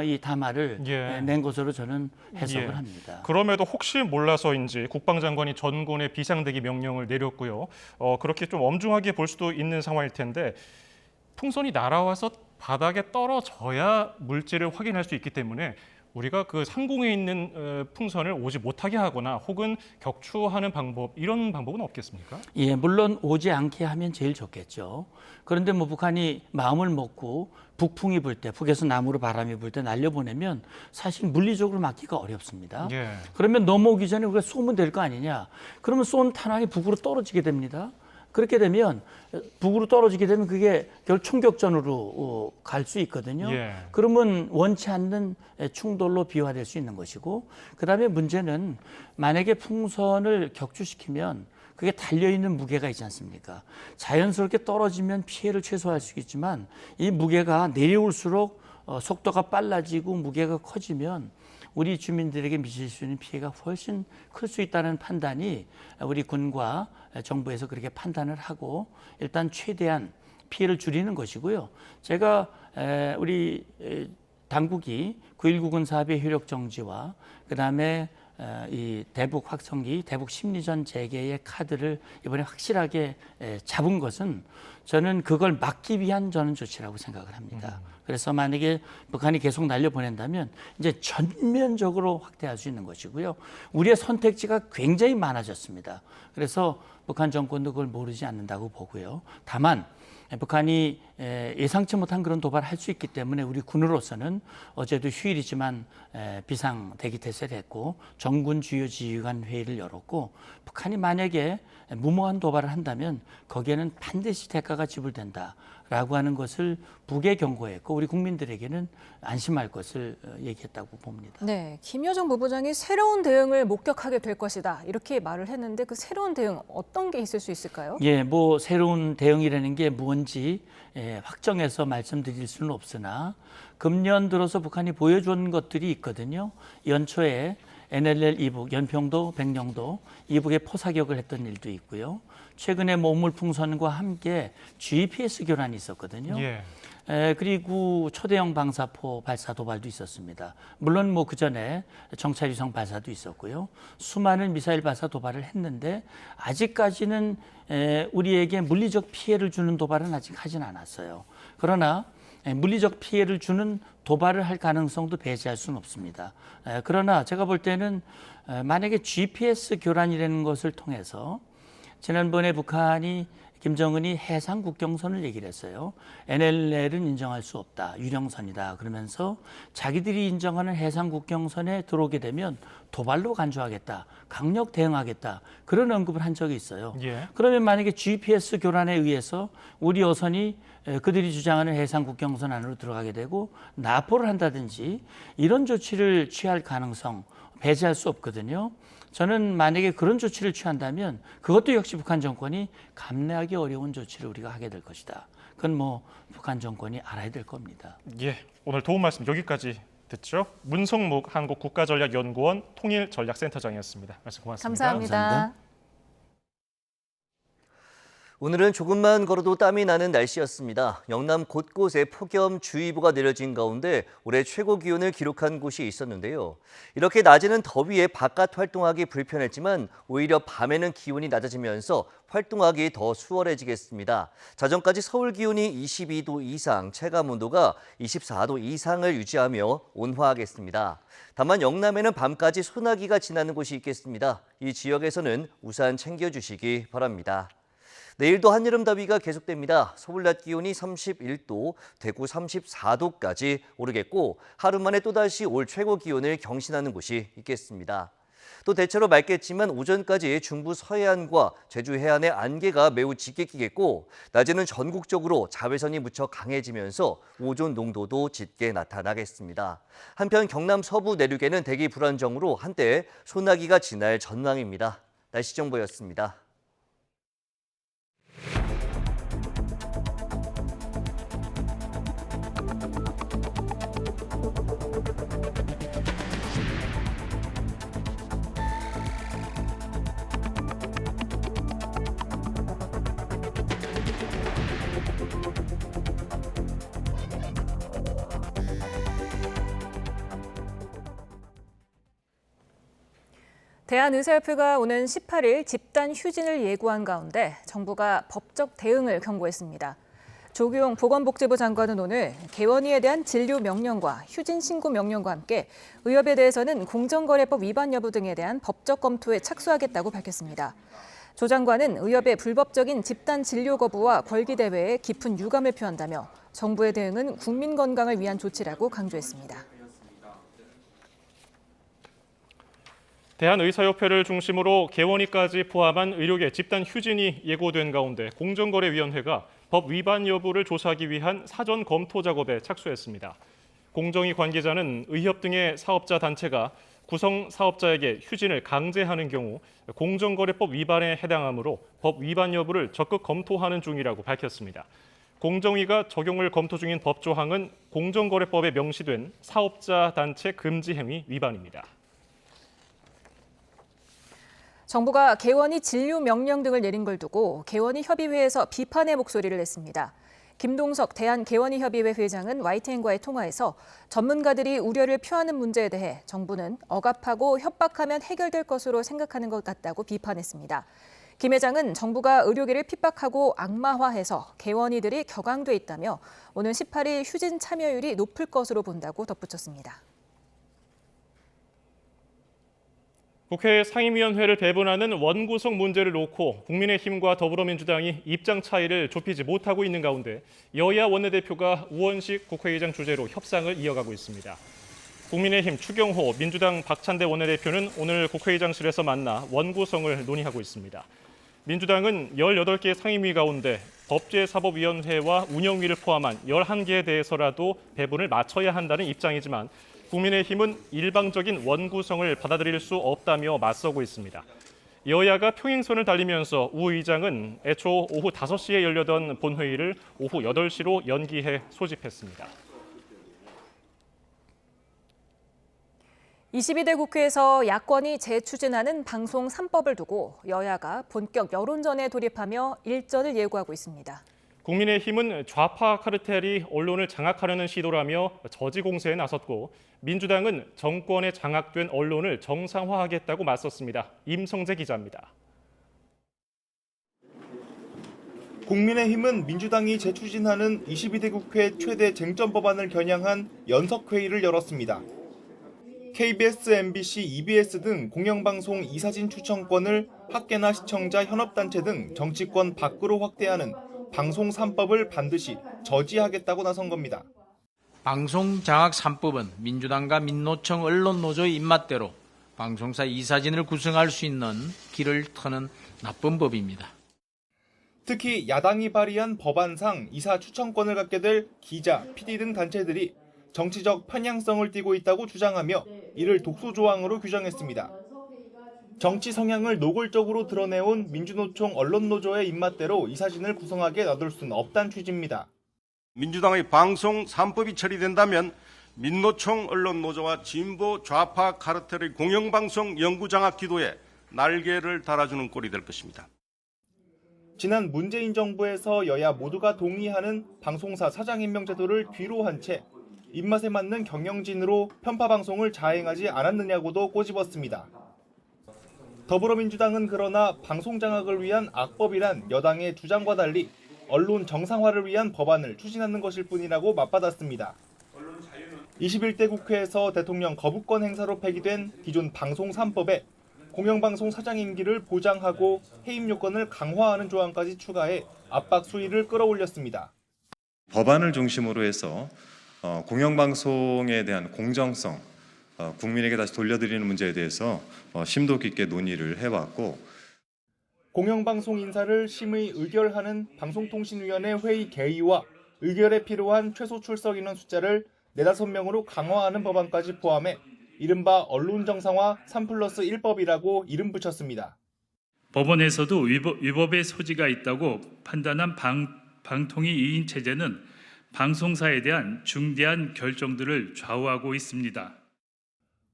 이 담화를 낸 것으로 저는 해석을 합니다. 그럼에도 혹시 몰라서인지 국방장관이 전군에 비상대기 명령을 내렸고요. 그렇게 좀 엄중하게 볼 수도 있는 상황일 텐데 풍선이 날아와서 바닥에 떨어져야 물질을 확인할 수 있기 때문에 우리가 그 상공에 있는 풍선을 오지 못하게 하거나 혹은 격추하는 방법, 이런 방법은 없겠습니까? 예, 물론 오지 않게 하면 제일 좋겠죠. 그런데 뭐 북한이 마음을 먹고 북풍이 불 때, 북에서 남으로 바람이 불 때 날려보내면 사실 물리적으로 막기가 어렵습니다. 그러면 넘어오기 전에 우리가 쏘면 될 거 아니냐. 그러면 쏜 탄환이 북으로 떨어지게 됩니다. 그렇게 되면 북으로 떨어지게 되면 그게 결국 총격전으로 갈 수 있거든요. 그러면 원치 않는 충돌로 비화될 수 있는 것이고, 그다음에 문제는 만약에 풍선을 격추시키면 그게 달려있는 무게가 있지 않습니까? 자연스럽게 떨어지면 피해를 최소화할 수 있지만 이 무게가 내려올수록 속도가 빨라지고 무게가 커지면 우리 주민들에게 미칠 수 있는 피해가 훨씬 클 수 있다는 판단이 우리 군과 정부에서 그렇게 판단을 하고 일단 최대한 피해를 줄이는 것이고요. 제가 우리 당국이 9.19 군사합의 효력 정지와 그다음에 이 대북 확성기, 대북 심리전 재개의 카드를 이번에 확실하게 잡은 것은 저는 그걸 막기 위한 저는 조치라고 생각을 합니다. 그래서 만약에 북한이 계속 날려보낸다면 이제 전면적으로 확대할 수 있는 것이고요. 우리의 선택지가 굉장히 많아졌습니다. 그래서 북한 정권도 그걸 모르지 않는다고 보고요. 다만 북한이 예상치 못한 그런 도발을 할 수 있기 때문에 우리 군으로서는 어제도 휴일이지만 비상 대기 태세를 했고 정군 주요 지휘관 회의를 열었고 북한이 만약에 무모한 도발을 한다면 거기에는 반드시 대가가 지불된다라고 하는 것을 북에 경고했고 우리 국민들에게는 안심할 것을 얘기했다고 봅니다. 네, 김여정 부부장이 새로운 대응을 목격하게 될 것이다 이렇게 말을 했는데 그 새로운 대응 어떤 게 있을 수 있을까요? 예, 뭐 새로운 대응이라는 게 뭔지 확정해서 말씀드릴 수는 없으나 금년 들어서 북한이 보여준 것들이 있거든요. 연초에 NLL 이북, 연평도, 백령도 이북에 포사격을 했던 일도 있고요. 최근에 모물풍선과 함께 GPS 교란이 있었거든요. 그리고 초대형 방사포 발사 도발도 있었습니다. 물론 뭐 그전에 정찰위성 발사도 있었고요. 수많은 미사일 발사 도발을 했는데 아직까지는 우리에게 물리적 피해를 주는 도발은 아직 하진 않았어요. 그러나 물리적 피해를 주는 도발을 할 가능성도 배제할 수는 없습니다. 그러나 제가 볼 때는 만약에 GPS 교란이라는 것을 통해서 지난번에 북한이 김정은이 해상 국경선을 얘기를 했어요. NLL은 인정할 수 없다. 유령선이다. 그러면서 자기들이 인정하는 해상 국경선에 들어오게 되면 도발로 간주하겠다. 강력 대응하겠다. 그런 언급을 한 적이 있어요. 그러면 만약에 GPS 교란에 의해서 우리 어선이 그들이 주장하는 해상 국경선 안으로 들어가게 되고 납포를 한다든지 이런 조치를 취할 가능성 배제할 수 없거든요. 저는 만약에 그런 조치를 취한다면 그것도 역시 북한 정권이 감내하기 어려운 조치를 우리가 하게 될 것이다. 그건 뭐 북한 정권이 알아야 될 겁니다. 예, 오늘 도움 말씀 여기까지 듣죠. 문성묵 한국국가전략연구원 통일전략센터장이었습니다. 말씀 고맙습니다. 감사합니다. 오늘은 조금만 걸어도 땀이 나는 날씨였습니다. 영남 곳곳에 폭염주의보가 내려진 가운데 올해 최고 기온을 기록한 곳이 있었는데요. 이렇게 낮에는 더위에 바깥 활동하기 불편했지만 오히려 밤에는 기온이 낮아지면서 활동하기 더 수월해지겠습니다. 자정까지 서울 기온이 22도 이상, 체감온도가 24도 이상을 유지하며 온화하겠습니다. 다만 영남에는 밤까지 소나기가 지나는 곳이 있겠습니다. 이 지역에서는 우산 챙겨주시기 바랍니다. 내일도 한여름 더위가 계속됩니다. 서울 낮 기온이 31도, 대구 34도까지 오르겠고 하루 만에 또다시 올 최고 기온을 경신하는 곳이 있겠습니다. 또 대체로 맑겠지만 오전까지 중부 서해안과 제주 해안의 안개가 매우 짙게 끼겠고 낮에는 전국적으로 자외선이 무척 강해지면서 오존 농도도 짙게 나타나겠습니다. 한편 경남 서부 내륙에는 대기 불안정으로 한때 소나기가 지날 전망입니다. 날씨 정보였습니다. 대한의사협회가 오는 18일 집단 휴진을 예고한 가운데 정부가 법적 대응을 경고했습니다. 조규용 보건복지부 장관은 오늘 개원위에 대한 진료 명령과 휴진 신고 명령과 함께 의협에 대해서는 공정거래법 위반 여부 등에 대한 법적 검토에 착수하겠다고 밝혔습니다. 조 장관은 의협의 불법적인 집단 진료 거부와 걸기 대회에 깊은 유감을 표한다며 정부의 대응은 국민 건강을 위한 조치라고 강조했습니다. 대한의사협회를 중심으로 개원위까지 포함한 의료계 집단 휴진이 예고된 가운데 공정거래위원회가 법 위반 여부를 조사하기 위한 사전 검토 작업에 착수했습니다. 공정위 관계자는 의협 등의 사업자 단체가 구성 사업자에게 휴진을 강제하는 경우 공정거래법 위반에 해당하므로 법 위반 여부를 적극 검토하는 중이라고 밝혔습니다. 공정위가 적용을 검토 중인 법조항은 공정거래법에 명시된 사업자 단체 금지 행위 위반입니다. 정부가 개원위 진료 명령 등을 내린 걸 두고 개원위 협의회에서 비판의 목소리를 냈습니다. 김동석 대한개원위협의회 회장은 YTN과의 통화에서 전문가들이 우려를 표하는 문제에 대해 정부는 억압하고 협박하면 해결될 것으로 생각하는 것 같다고 비판했습니다. 김 회장은 정부가 의료계를 핍박하고 악마화해서 개원이들이 격앙돼 있다며 오는 18일 휴진 참여율이 높을 것으로 본다고 덧붙였습니다. 국회 상임위원회를 배분하는 원구성 문제를 놓고 국민의힘과 더불어민주당이 입장 차이를 좁히지 못하고 있는 가운데 여야 원내대표가 우원식 국회의장 주재로 협상을 이어가고 있습니다. 국민의힘 추경호, 민주당 박찬대 원내대표는 오늘 국회의장실에서 만나 원구성을 논의하고 있습니다. 민주당은 18개 상임위 가운데 법제사법위원회와 운영위를 포함한 11개에 대해서라도 배분을 맞춰야 한다는 입장이지만 국민의힘은 일방적인 원구성을 받아들일 수 없다며 맞서고 있습니다. 여야가 평행선을 달리면서 우 의장은 애초 오후 5시에 열려던 본회의를 오후 8시로 연기해 소집했습니다. 22대 국회에서 야권이 재추진하는 방송 3법을 두고 여야가 본격 여론전에 돌입하며 일전을 예고하고 있습니다. 국민의힘은 좌파 카르텔이 언론을 장악하려는 시도라며 저지 공세에 나섰고 민주당은 정권에 장악된 언론을 정상화하겠다고 맞섰습니다. 임성재 기자입니다. 국민의힘은 민주당이 재추진하는 22대 국회 최대 쟁점 법안을 겨냥한 연석회의를 열었습니다. KBS, MBC, EBS 등 공영방송 이사진 추천권을 학계나 시청자, 현업단체 등 정치권 밖으로 확대하는 방송 3법을 반드시 저지하겠다고 나선 겁니다. 방송장악 3법은 민주당과 민노총 언론노조의 입맛대로 방송사 이사진을 구성할 수 있는 길을 트는 나쁜 법입니다. 특히 야당이 발의한 법안상 이사 추천권을 갖게 될 기자, PD 등 단체들이 정치적 편향성을 띠고 있다고 주장하며 이를 독소조항으로 규정했습니다. 정치 성향을 노골적으로 드러내온 민주노총 언론노조의 입맛대로 이사진을 구성하게 놔둘 수는 없다는 취지입니다. 민주당의 방송 3법이 처리된다면 민노총 언론노조와 진보 좌파 카르텔의 공영방송 영구장악 기도에 날개를 달아주는 꼴이 될 것입니다. 지난 문재인 정부에서 여야 모두가 동의하는 방송사 사장 임명 제도를 뒤로 한 채 입맛에 맞는 경영진으로 편파 방송을 자행하지 않았느냐고도 꼬집었습니다. 더불어민주당은 그러나 방송 장악을 위한 악법이란 여당의 주장과 달리 언론 정상화를 위한 법안을 추진하는 것일 뿐이라고 맞받았습니다. 21대 국회에서 대통령 거부권 행사로 폐기된 기존 방송 3법에 공영방송 사장 임기를 보장하고 해임 요건을 강화하는 조항까지 추가해 압박 수위를 끌어올렸습니다. 법안을 중심으로 해서 공영방송에 대한 공정성, 국민에게 다시 돌려드리는 문제에 대해서 심도 깊게 논의를 해왔고 공영방송 인사를 심의 의결하는 방송통신위원회 회의 개의와 의결에 필요한 최소 출석 인원 숫자를 4-5명으로 강화하는 법안까지 포함해 이른바 언론 정상화 3+1법이라고 이름 붙였습니다. 법원에서도 위법의 소지가 있다고 판단한 방통위 2인 체제는 방송사에 대한 중대한 결정들을 좌우하고 있습니다.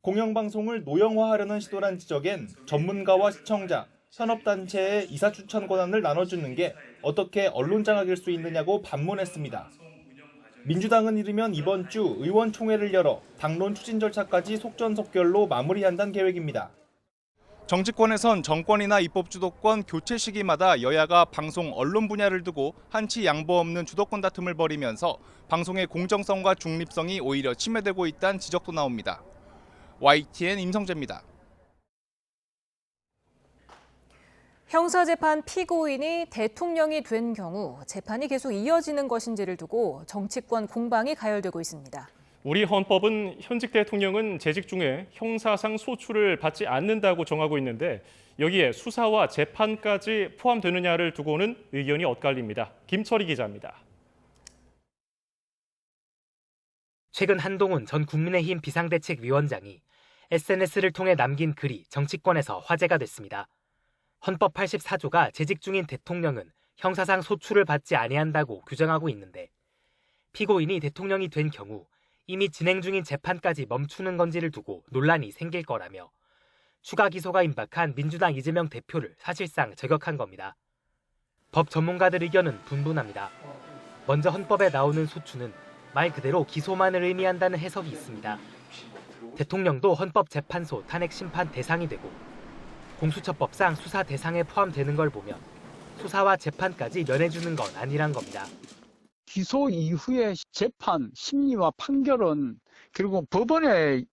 공영방송을 노형화하려는 시도란 지적엔 전문가와 시청자, 현업단체의 이사 추천 권한을 나눠주는 게 어떻게 언론 장악일 수 있느냐고 반문했습니다. 민주당은 이르면 이번 주 의원총회를 열어 당론 추진 절차까지 속전속결로 마무리한다는 계획입니다. 정치권에선 정권이나 입법 주도권 교체 시기마다 여야가 방송 언론 분야를 두고 한치 양보 없는 주도권 다툼을 벌이면서 방송의 공정성과 중립성이 오히려 침해되고 있다는 지적도 나옵니다. YTN 임성재입니다. 형사재판 피고인이 대통령이 된 경우 재판이 계속 이어지는 것인지를 두고 정치권 공방이 가열되고 있습니다. 우리 헌법은 현직 대통령은 재직 중에 형사상 소출을 받지 않는다고 정하고 있는데 여기에 수사와 재판까지 포함되느냐를 두고는 의견이 엇갈립니다. 김철희 기자입니다. 최근 한동훈 전 국민의힘 비상대책위원장이 SNS를 통해 남긴 글이 정치권에서 화제가 됐습니다. 헌법 84조가 재직 중인 대통령은 형사상 소출을 받지 아니한다고 규정하고 있는데 피고인이 대통령이 된 경우 이미 진행 중인 재판까지 멈추는 건지를 두고 논란이 생길 거라며 추가 기소가 임박한 민주당 이재명 대표를 사실상 저격한 겁니다. 법 전문가들 의견은 분분합니다. 먼저 헌법에 나오는 소추는 말 그대로 기소만을 의미한다는 해석이 있습니다. 대통령도 헌법재판소 탄핵심판 대상이 되고 공수처법상 수사 대상에 포함되는 걸 보면 수사와 재판까지 면해주는 건 아니란 겁니다. 기소 이후의 재판, 심리와 판결은 결국 법원의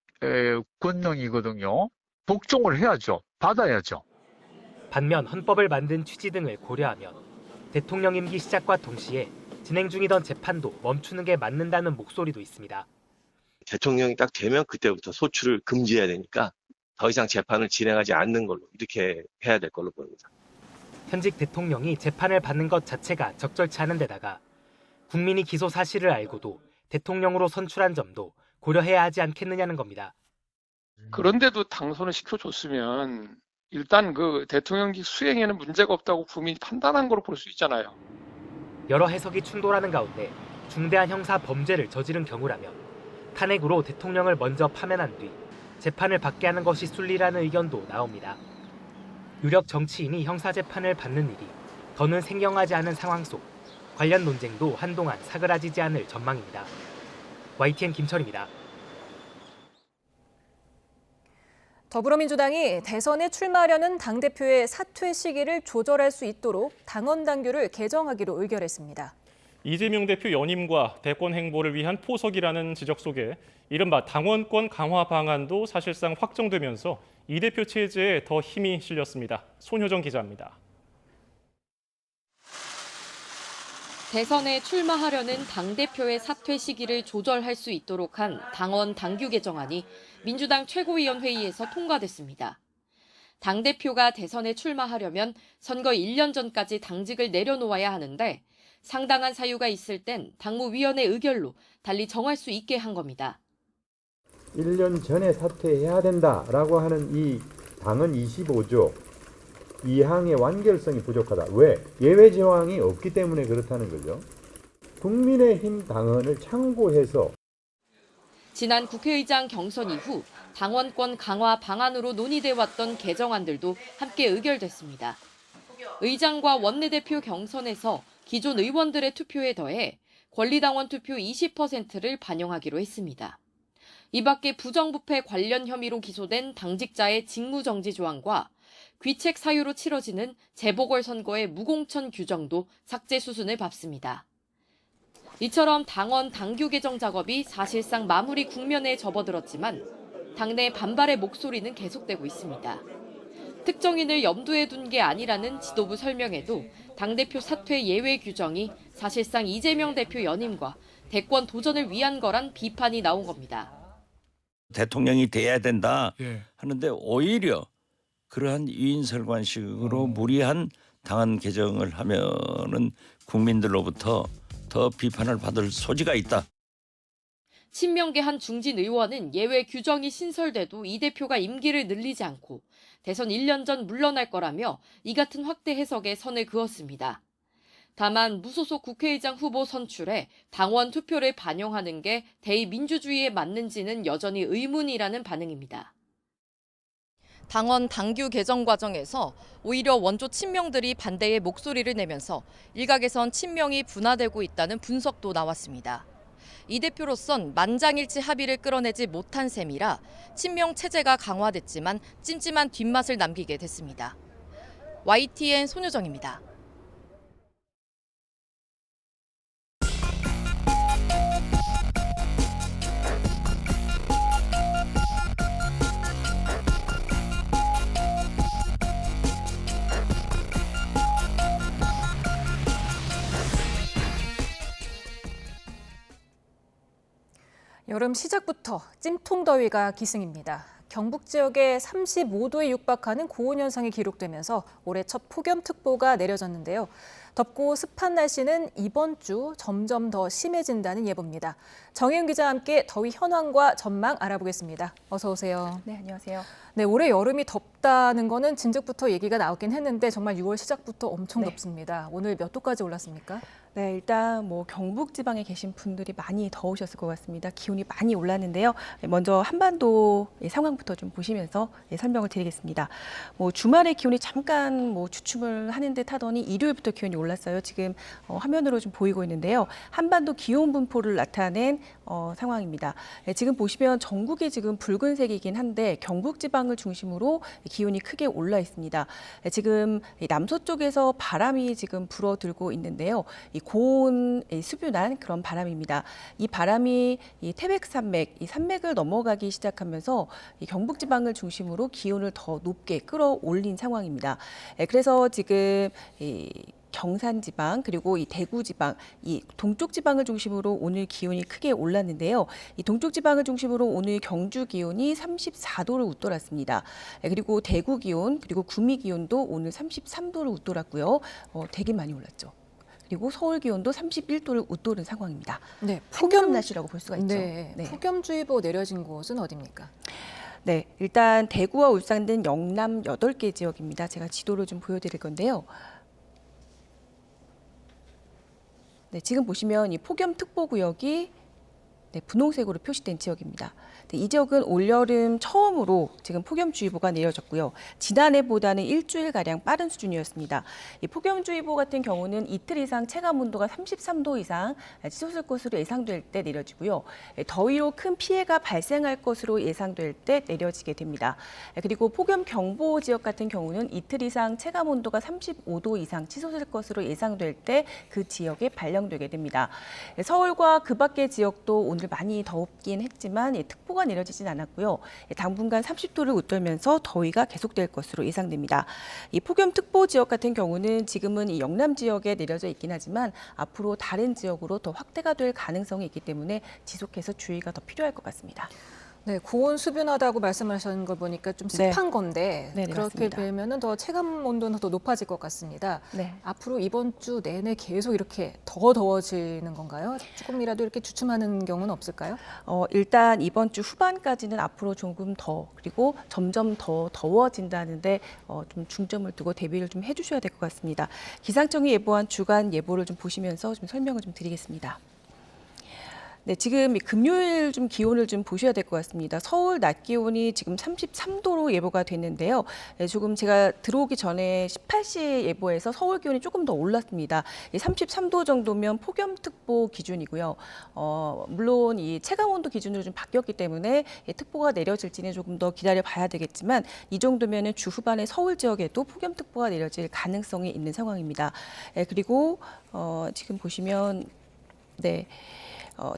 권능이거든요. 복종을 해야죠. 받아야죠. 반면 헌법을 만든 취지 등을 고려하면 대통령 임기 시작과 동시에 진행 중이던 재판도 멈추는 게 맞는다는 목소리도 있습니다. 대통령이 딱 되면 그때부터 소출을 금지해야 되니까 더 이상 재판을 진행하지 않는 걸로 이렇게 해야 될 걸로 보입니다. 현직 대통령이 재판을 받는 것 자체가 적절치 않은 데다가 국민이 기소 사실을 알고도 대통령으로 선출한 점도 고려해야 하지 않겠느냐는 겁니다. 그런데도 당선을 시켜줬으면 일단 그 대통령직 수행에는 문제가 없다고 국민이 판단한 거로 볼 수 있잖아요. 여러 해석이 충돌하는 가운데 중대한 형사 범죄를 저지른 경우라면 탄핵으로 대통령을 먼저 파면한 뒤 재판을 받게 하는 것이 순리라는 의견도 나옵니다. 유력 정치인이 형사재판을 받는 일이 더는 생경하지 않은 상황 속 관련 논쟁도 한동안 사그라지지 않을 전망입니다. YTN 김철입니다. 더불어민주당이 대선에 출마하려는 당대표의 사퇴 시기를 조절할 수 있도록 당원 당규를 개정하기로 의결했습니다. 이재명 대표 연임과 대권 행보를 위한 포석이라는 지적 속에 이른바 당원권 강화 방안도 사실상 확정되면서 이 대표 체제에 더 힘이 실렸습니다. 손효정 기자입니다. 대선에 출마하려는 당대표의 사퇴 시기를 조절할 수 있도록 한 당원 당규 개정안이 민주당 최고위원회의에서 통과됐습니다. 당대표가 대선에 출마하려면 선거 1년 전까지 당직을 내려놓아야 하는데 상당한 사유가 있을 땐 당무위원회 의결로 달리 정할 수 있게 한 겁니다. 1년 전에 사퇴해야 된다라고 하는 이 당헌 25조 2항의 완결성이 부족하다. 왜? 예외 조항이 없기 때문에 그렇다는 거죠. 국민의힘 당헌을 참고해서 지난 국회의장 경선 이후 당원권 강화 방안으로 논의돼 왔던 개정안들도 함께 의결됐습니다. 의장과 원내대표 경선에서 기존 의원들의 투표에 더해 권리당원 투표 20%를 반영하기로 했습니다. 이 밖에 부정부패 관련 혐의로 기소된 당직자의 직무정지 조항과 귀책 사유로 치러지는 재보궐선거의 무공천 규정도 삭제 수순을 밟습니다. 이처럼 당원 당규 개정 작업이 사실상 마무리 국면에 접어들었지만 당내 반발의 목소리는 계속되고 있습니다. 특정인을 염두에 둔 게 아니라는 지도부 설명에도 당대표 사퇴 예외 규정이 사실상 이재명 대표 연임과 대권 도전을 위한 거란 비판이 나온 겁니다. 대통령이 돼야 된다 하는데 오히려 그러한 위인설관식으로 무리한 당헌 개정을 하면은 국민들로부터 더 비판을 받을 소지가 있다. 친명계 한 중진 의원은 예외 규정이 신설돼도 이 대표가 임기를 늘리지 않고 대선 1년 전 물러날 거라며 이 같은 확대 해석에 선을 그었습니다. 다만 무소속 국회의장 후보 선출에 당원 투표를 반영하는 게 대의민주주의에 맞는지는 여전히 의문이라는 반응입니다. 당원 당규 개정 과정에서 오히려 원조 친명들이 반대의 목소리를 내면서 일각에선 친명이 분화되고 있다는 분석도 나왔습니다. 이 대표로선 만장일치 합의를 끌어내지 못한 셈이라 친명 체제가 강화됐지만 찜찜한 뒷맛을 남기게 됐습니다. YTN 손효정입니다. 여름 시작부터 찜통더위가 기승입니다. 경북 지역에 35도에 육박하는 고온 현상이 기록되면서 올해 첫 폭염특보가 내려졌는데요. 덥고 습한 날씨는 이번 주 점점 더 심해진다는 예보입니다. 정혜은 기자와 함께 더위 현황과 전망 알아보겠습니다. 어서 오세요. 네, 안녕하세요. 네, 올해 여름이 덥다는 거는 진즉부터 얘기가 나오긴 했는데 정말 6월 시작부터 엄청 네. 덥습니다. 오늘 몇 도까지 올랐습니까? 네, 일단 경북 지방에 계신 분들이 많이 더우셨을 것 같습니다. 기온이 많이 올랐는데요. 먼저 한반도 상황부터 좀 보시면서 설명을 드리겠습니다. 주말에 기온이 잠깐 주춤을 하는 듯 하더니 일요일부터 기온이 올랐어요. 지금 화면으로 좀 보이고 있는데요. 한반도 기온 분포를 나타낸 상황입니다. 지금 보시면 전국이 지금 붉은색이긴 한데 경북 지방을 중심으로 기온이 크게 올라 있습니다. 지금 남서쪽에서 바람이 지금 불어들고 있는데요. 고온 수분한 그런 바람입니다. 이 바람이 태백산맥, 이 산맥을 넘어가기 시작하면서 경북 지방을 중심으로 기온을 더 높게 끌어올린 상황입니다. 그래서 지금 경산 지방 그리고 이 대구 지방, 이 동쪽 지방을 중심으로 오늘 기온이 크게 올랐는데요. 이 동쪽 지방을 중심으로 오늘 경주 기온이 34도를 웃돌았습니다. 그리고 대구 기온 그리고 구미 기온도 오늘 33도를 웃돌았고요. 되게 많이 올랐죠. 그리고 서울 기온도 31도를 웃도는 상황입니다. 네, 폭염 날씨라고 볼 수가 있죠. 네, 폭염주의보 내려진 곳은 어디입니까? 네, 일단 대구와 울산 등 영남 8개 지역입니다. 제가 지도를 좀 보여드릴 건데요. 네, 지금 보시면 이 폭염특보 구역이 분홍색으로 표시된 지역입니다. 이 지역은 올여름 처음으로 지금 폭염주의보가 내려졌고요. 지난해보다는 일주일가량 빠른 수준이었습니다. 이 폭염주의보 같은 경우는 이틀 이상 체감 온도가 33도 이상 치솟을 것으로 예상될 때 내려지고요. 더위로 큰 피해가 발생할 것으로 예상될 때 내려지게 됩니다. 그리고 폭염경보 지역 같은 경우는 이틀 이상 체감 온도가 35도 이상 치솟을 것으로 예상될 때 그 지역에 발령되게 됩니다. 서울과 그 밖의 지역도 오늘 많이 덥긴 했지만 특보가 내려지진 않았고요. 당분간 30도를 웃돌면서 더위가 계속될 것으로 예상됩니다. 이 폭염특보 지역 같은 경우는 지금은 이 영남 지역에 내려져 있긴 하지만 앞으로 다른 지역으로 더 확대가 될 가능성이 있기 때문에 지속해서 주의가 더 필요할 것 같습니다. 네, 고온 수분하다고 말씀하시는 걸 보니까 좀 습한 건데 네, 그렇게 맞습니다. 되면은 더 체감 온도는 더 높아질 것 같습니다. 네. 앞으로 이번 주 내내 계속 이렇게 더 더워지는 건가요? 조금이라도 이렇게 주춤하는 경우는 없을까요? 일단 이번 주 후반까지는 앞으로 조금 더 그리고 점점 더 더워진다는데 좀 중점을 두고 대비를 좀 해주셔야 될 것 같습니다. 기상청이 예보한 주간 예보를 좀 보시면서 좀 설명을 좀 드리겠습니다. 네, 지금 금요일 좀 기온을 좀 보셔야 될 것 같습니다. 서울 낮 기온이 지금 33도로 예보가 됐는데요. 네, 조금 제가 들어오기 전에 18시 예보에서 서울 기온이 조금 더 올랐습니다. 33도 정도면 폭염특보 기준이고요. 물론 이 체감온도 기준으로 좀 바뀌었기 때문에 특보가 내려질지는 조금 더 기다려 봐야 되겠지만 이 정도면은 주 후반에 서울 지역에도 폭염특보가 내려질 가능성이 있는 상황입니다. 그리고 지금 보시면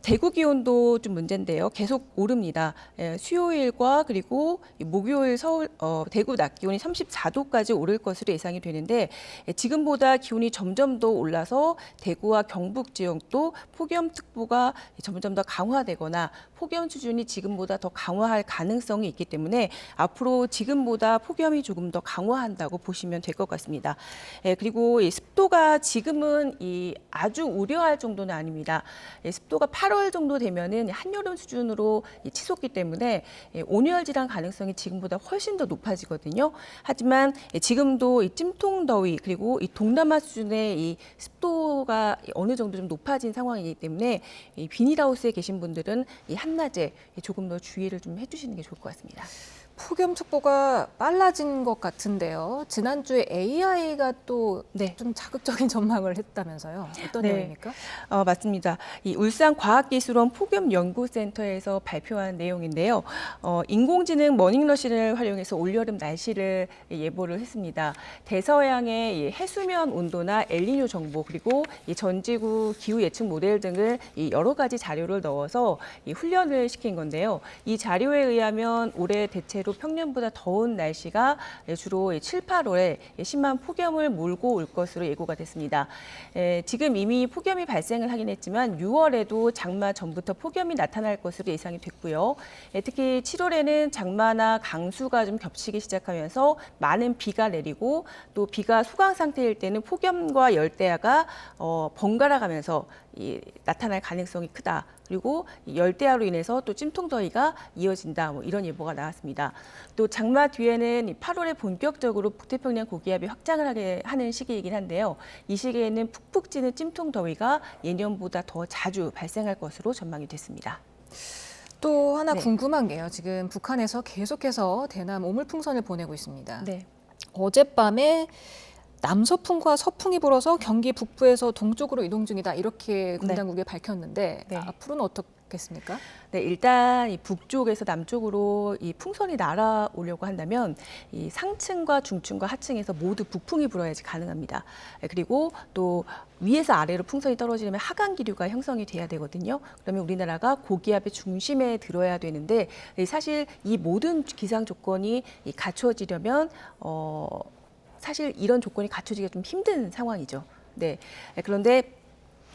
대구 기온도 좀 문제인데요. 계속 오릅니다. 수요일과 그리고 목요일 서울 대구 낮 기온이 34도까지 오를 것으로 예상이 되는데 지금보다 기온이 점점 더 올라서 대구와 경북 지역도 폭염특보가 점점 더 강화되거나 폭염 수준이 지금보다 더 강화할 가능성이 있기 때문에 앞으로 지금보다 폭염이 조금 더 강화한다고 보시면 될 것 같습니다. 그리고 이 습도가 지금은 아주 우려할 정도는 아닙니다. 습도가 8월 정도 되면은 한여름 수준으로 치솟기 때문에 온열 질환 가능성이 지금보다 훨씬 더 높아지거든요. 하지만 지금도 이 찜통 더위 그리고 이 동남아 수준의 이 습도가 어느 정도 좀 높아진 상황이기 때문에 이 비닐하우스에 계신 분들은 이 한낮에 조금 더 주의를 좀 해주시는 게 좋을 것 같습니다. 폭염특보가 빨라진 것 같은데요. 지난주에 AI가 또 좀 자극적인 전망을 했다면서요. 어떤 내용입니까? 맞습니다. 이 울산과학기술원 폭염연구센터에서 발표한 내용인데요. 인공지능 머닝러시를 활용해서 올여름 날씨를 예보를 했습니다. 대서양의 이 해수면 온도나 엘니뇨 정보 그리고 이 전지구 기후 예측 모델 등을 이 여러 가지 자료를 넣어서 이 훈련을 시킨 건데요. 이 자료에 의하면 올해 대체로 평년보다 더운 날씨가 주로 7, 8월에 심한 폭염을 몰고 올 것으로 예고가 됐습니다. 지금 이미 폭염이 발생을 하긴 했지만 6월에도 장마 전부터 폭염이 나타날 것으로 예상이 됐고요. 특히 7월에는 장마나 강수가 좀 겹치기 시작하면서 많은 비가 내리고 또 비가 소강 상태일 때는 폭염과 열대야가 번갈아 가면서 나타날 가능성이 크다. 그리고 열대야로 인해서 또 찜통더위가 이어진다. 이런 예보가 나왔습니다. 또 장마 뒤에는 8월에 본격적으로 북태평양 고기압이 확장을 하는 시기이긴 한데요. 이 시기에는 푹푹 찌는 찜통더위가 예년보다 더 자주 발생할 것으로 전망이 됐습니다. 또 하나 궁금한 게요. 지금 북한에서 계속해서 대남 오물풍선을 보내고 있습니다. 어젯밤에 남서풍과 서풍이 불어서 경기 북부에서 동쪽으로 이동 중이다. 이렇게 군 당국이 밝혔는데 앞으로는 어떻겠습니까? 일단 이 북쪽에서 남쪽으로 이 풍선이 날아오려고 한다면 이 상층과 중층과 하층에서 모두 북풍이 불어야지 가능합니다. 그리고 또 위에서 아래로 풍선이 떨어지려면 하강 기류가 형성이 돼야 되거든요. 그러면 우리나라가 고기압의 중심에 들어야 되는데 사실 이 모든 기상 조건이 갖춰지려면 사실 이런 조건이 갖춰지기가 좀 힘든 상황이죠. 그런데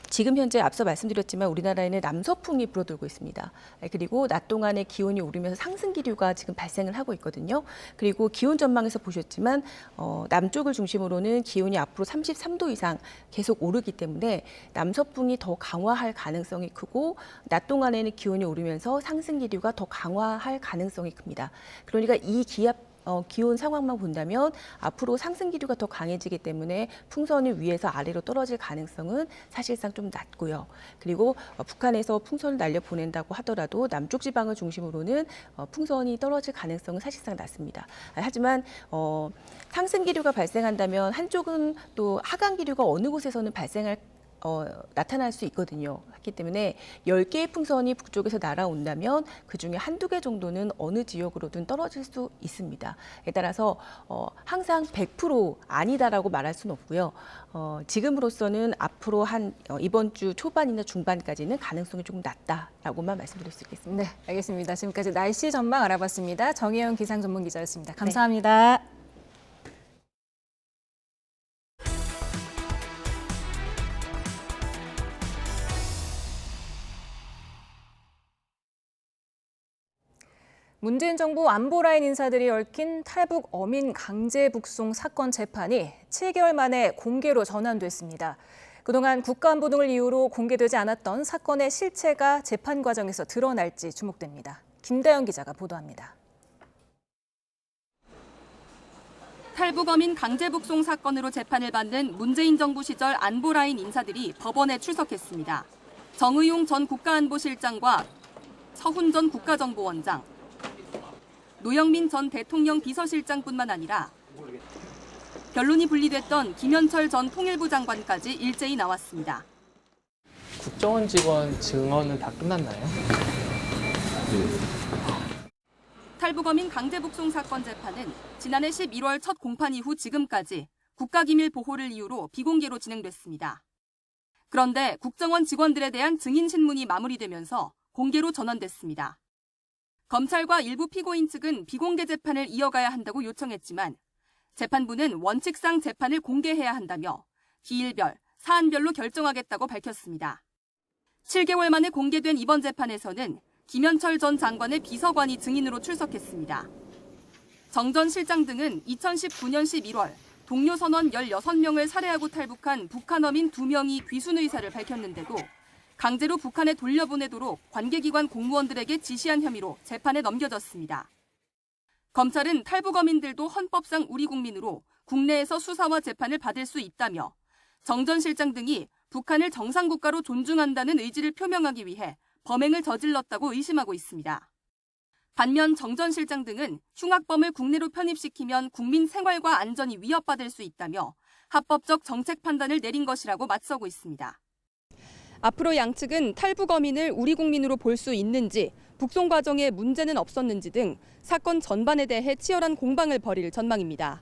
지금 현재 앞서 말씀드렸지만 우리나라에는 남서풍이 불어들고 있습니다. 그리고 낮 동안에 기온이 오르면서 상승 기류가 지금 발생을 하고 있거든요. 그리고 기온 전망에서 보셨지만 남쪽을 중심으로는 기온이 앞으로 33도 이상 계속 오르기 때문에 남서풍이 더 강화할 가능성이 크고 낮 동안에는 기온이 오르면서 상승 기류가 더 강화할 가능성이 큽니다. 그러니까 이 기온 상황만 본다면 앞으로 상승 기류가 더 강해지기 때문에 풍선이 위에서 아래로 떨어질 가능성은 사실상 좀 낮고요. 그리고 북한에서 풍선을 날려보낸다고 하더라도 남쪽 지방을 중심으로는 풍선이 떨어질 가능성은 사실상 낮습니다. 하지만 상승 기류가 발생한다면 한쪽은 또 하강 기류가 어느 곳에서는 나타날 수 있거든요. 그렇기 때문에 10개의 풍선이 북쪽에서 날아온다면 그중에 한두 개 정도는 어느 지역으로든 떨어질 수 있습니다. 따라서 항상 100% 아니다라고 말할 수는 없고요. 지금으로서는 앞으로 이번 주 초반이나 중반까지는 가능성이 조금 낮다라고만 말씀드릴 수 있겠습니다. 네, 알겠습니다. 지금까지 날씨 전망 알아봤습니다. 정혜영 기상전문기자였습니다. 감사합니다. 문재인 정부 안보라인 인사들이 얽힌 탈북 어민 강제 북송 사건 재판이 7개월 만에 공개로 전환됐습니다. 그동안 국가안보 등을 이유로 공개되지 않았던 사건의 실체가 재판 과정에서 드러날지 주목됩니다. 김다영 기자가 보도합니다. 탈북 어민 강제 북송 사건으로 재판을 받는 문재인 정부 시절 안보라인 인사들이 법원에 출석했습니다. 정의용 전 국가안보실장과 서훈 전 국가정보원장, 노영민 전 대통령 비서실장뿐만 아니라 변론이 분리됐던 김현철 전 통일부 장관까지 일제히 나왔습니다. 국정원 직원 증언은 다 끝났나요? 탈북어민 강제 북송 사건 재판은 지난해 11월 첫 공판 이후 지금까지 국가기밀 보호를 이유로 비공개로 진행됐습니다. 그런데 국정원 직원들에 대한 증인 신문이 마무리되면서 공개로 전환됐습니다. 검찰과 일부 피고인 측은 비공개 재판을 이어가야 한다고 요청했지만 재판부는 원칙상 재판을 공개해야 한다며 기일별, 사안별로 결정하겠다고 밝혔습니다. 7개월 만에 공개된 이번 재판에서는 김현철 전 장관의 비서관이 증인으로 출석했습니다. 정 전 실장 등은 2019년 11월 동료 선원 16명을 살해하고 탈북한 북한 어민 2명이 귀순 의사를 밝혔는데도 강제로 북한에 돌려보내도록 관계기관 공무원들에게 지시한 혐의로 재판에 넘겨졌습니다. 검찰은 탈북 어민들도 헌법상 우리 국민으로 국내에서 수사와 재판을 받을 수 있다며 정 전 실장 등이 북한을 정상국가로 존중한다는 의지를 표명하기 위해 범행을 저질렀다고 의심하고 있습니다. 반면 정전 실장 등은 흉악범을 국내로 편입시키면 국민 생활과 안전이 위협받을 수 있다며 합법적 정책 판단을 내린 것이라고 맞서고 있습니다. 앞으로 양측은 탈북어민을 우리 국민으로 볼 수 있는지, 북송 과정에 문제는 없었는지 등 사건 전반에 대해 치열한 공방을 벌일 전망입니다.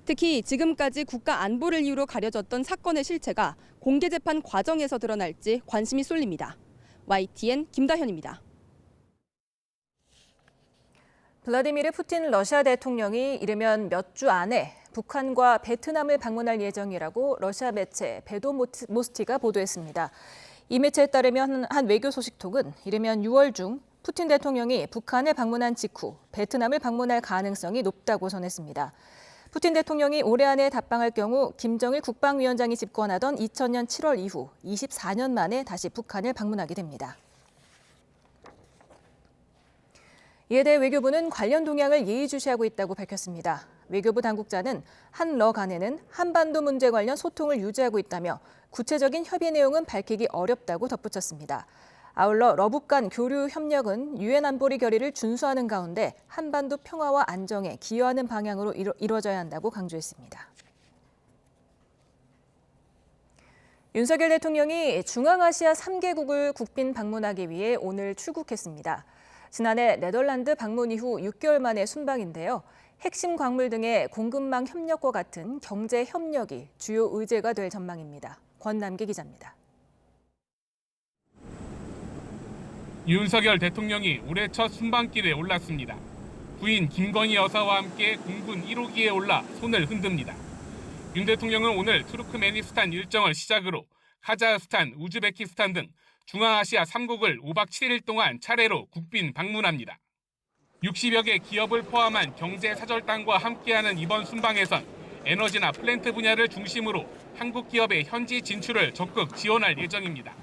특히 지금까지 국가 안보를 이유로 가려졌던 사건의 실체가 공개 재판 과정에서 드러날지 관심이 쏠립니다. YTN 김다현입니다. 블라디미르 푸틴 러시아 대통령이 이르면 몇 주 안에 북한과 베트남을 방문할 예정이라고 러시아 매체 베도모스티가 보도했습니다. 이 매체에 따르면 한 외교 소식통은 이르면 6월 중 푸틴 대통령이 북한을 방문한 직후 베트남을 방문할 가능성이 높다고 전했습니다. 푸틴 대통령이 올해 안에 답방할 경우 김정일 국방위원장이 집권하던 2000년 7월 이후 24년 만에 다시 북한을 방문하게 됩니다. 이에 대해 외교부는 관련 동향을 예의주시하고 있다고 밝혔습니다. 외교부 당국자는 한 러 간에는 한반도 문제 관련 소통을 유지하고 있다며 구체적인 협의 내용은 밝히기 어렵다고 덧붙였습니다. 아울러 러북 간 교류 협력은 유엔 안보리 결의를 준수하는 가운데 한반도 평화와 안정에 기여하는 방향으로 이루어져야 한다고 강조했습니다. 윤석열 대통령이 중앙아시아 3개국을 국빈 방문하기 위해 오늘 출국했습니다. 지난해 네덜란드 방문 이후 6개월 만의 순방인데요. 핵심 광물 등의 공급망 협력과 같은 경제 협력이 주요 의제가 될 전망입니다. 권남기 기자입니다. 윤석열 대통령이 올해 첫 순방길에 올랐습니다. 부인 김건희 여사와 함께 공군 1호기에 올라 손을 흔듭니다. 윤 대통령은 오늘 투르크메니스탄 일정을 시작으로 카자흐스탄, 우즈베키스탄 등 중앙아시아 3국을 5박 7일 동안 차례로 국빈 방문합니다. 60여 개 기업을 포함한 경제사절단과 함께하는 이번 순방에선 에너지나 플랜트 분야를 중심으로 한국 기업의 현지 진출을 적극 지원할 예정입니다.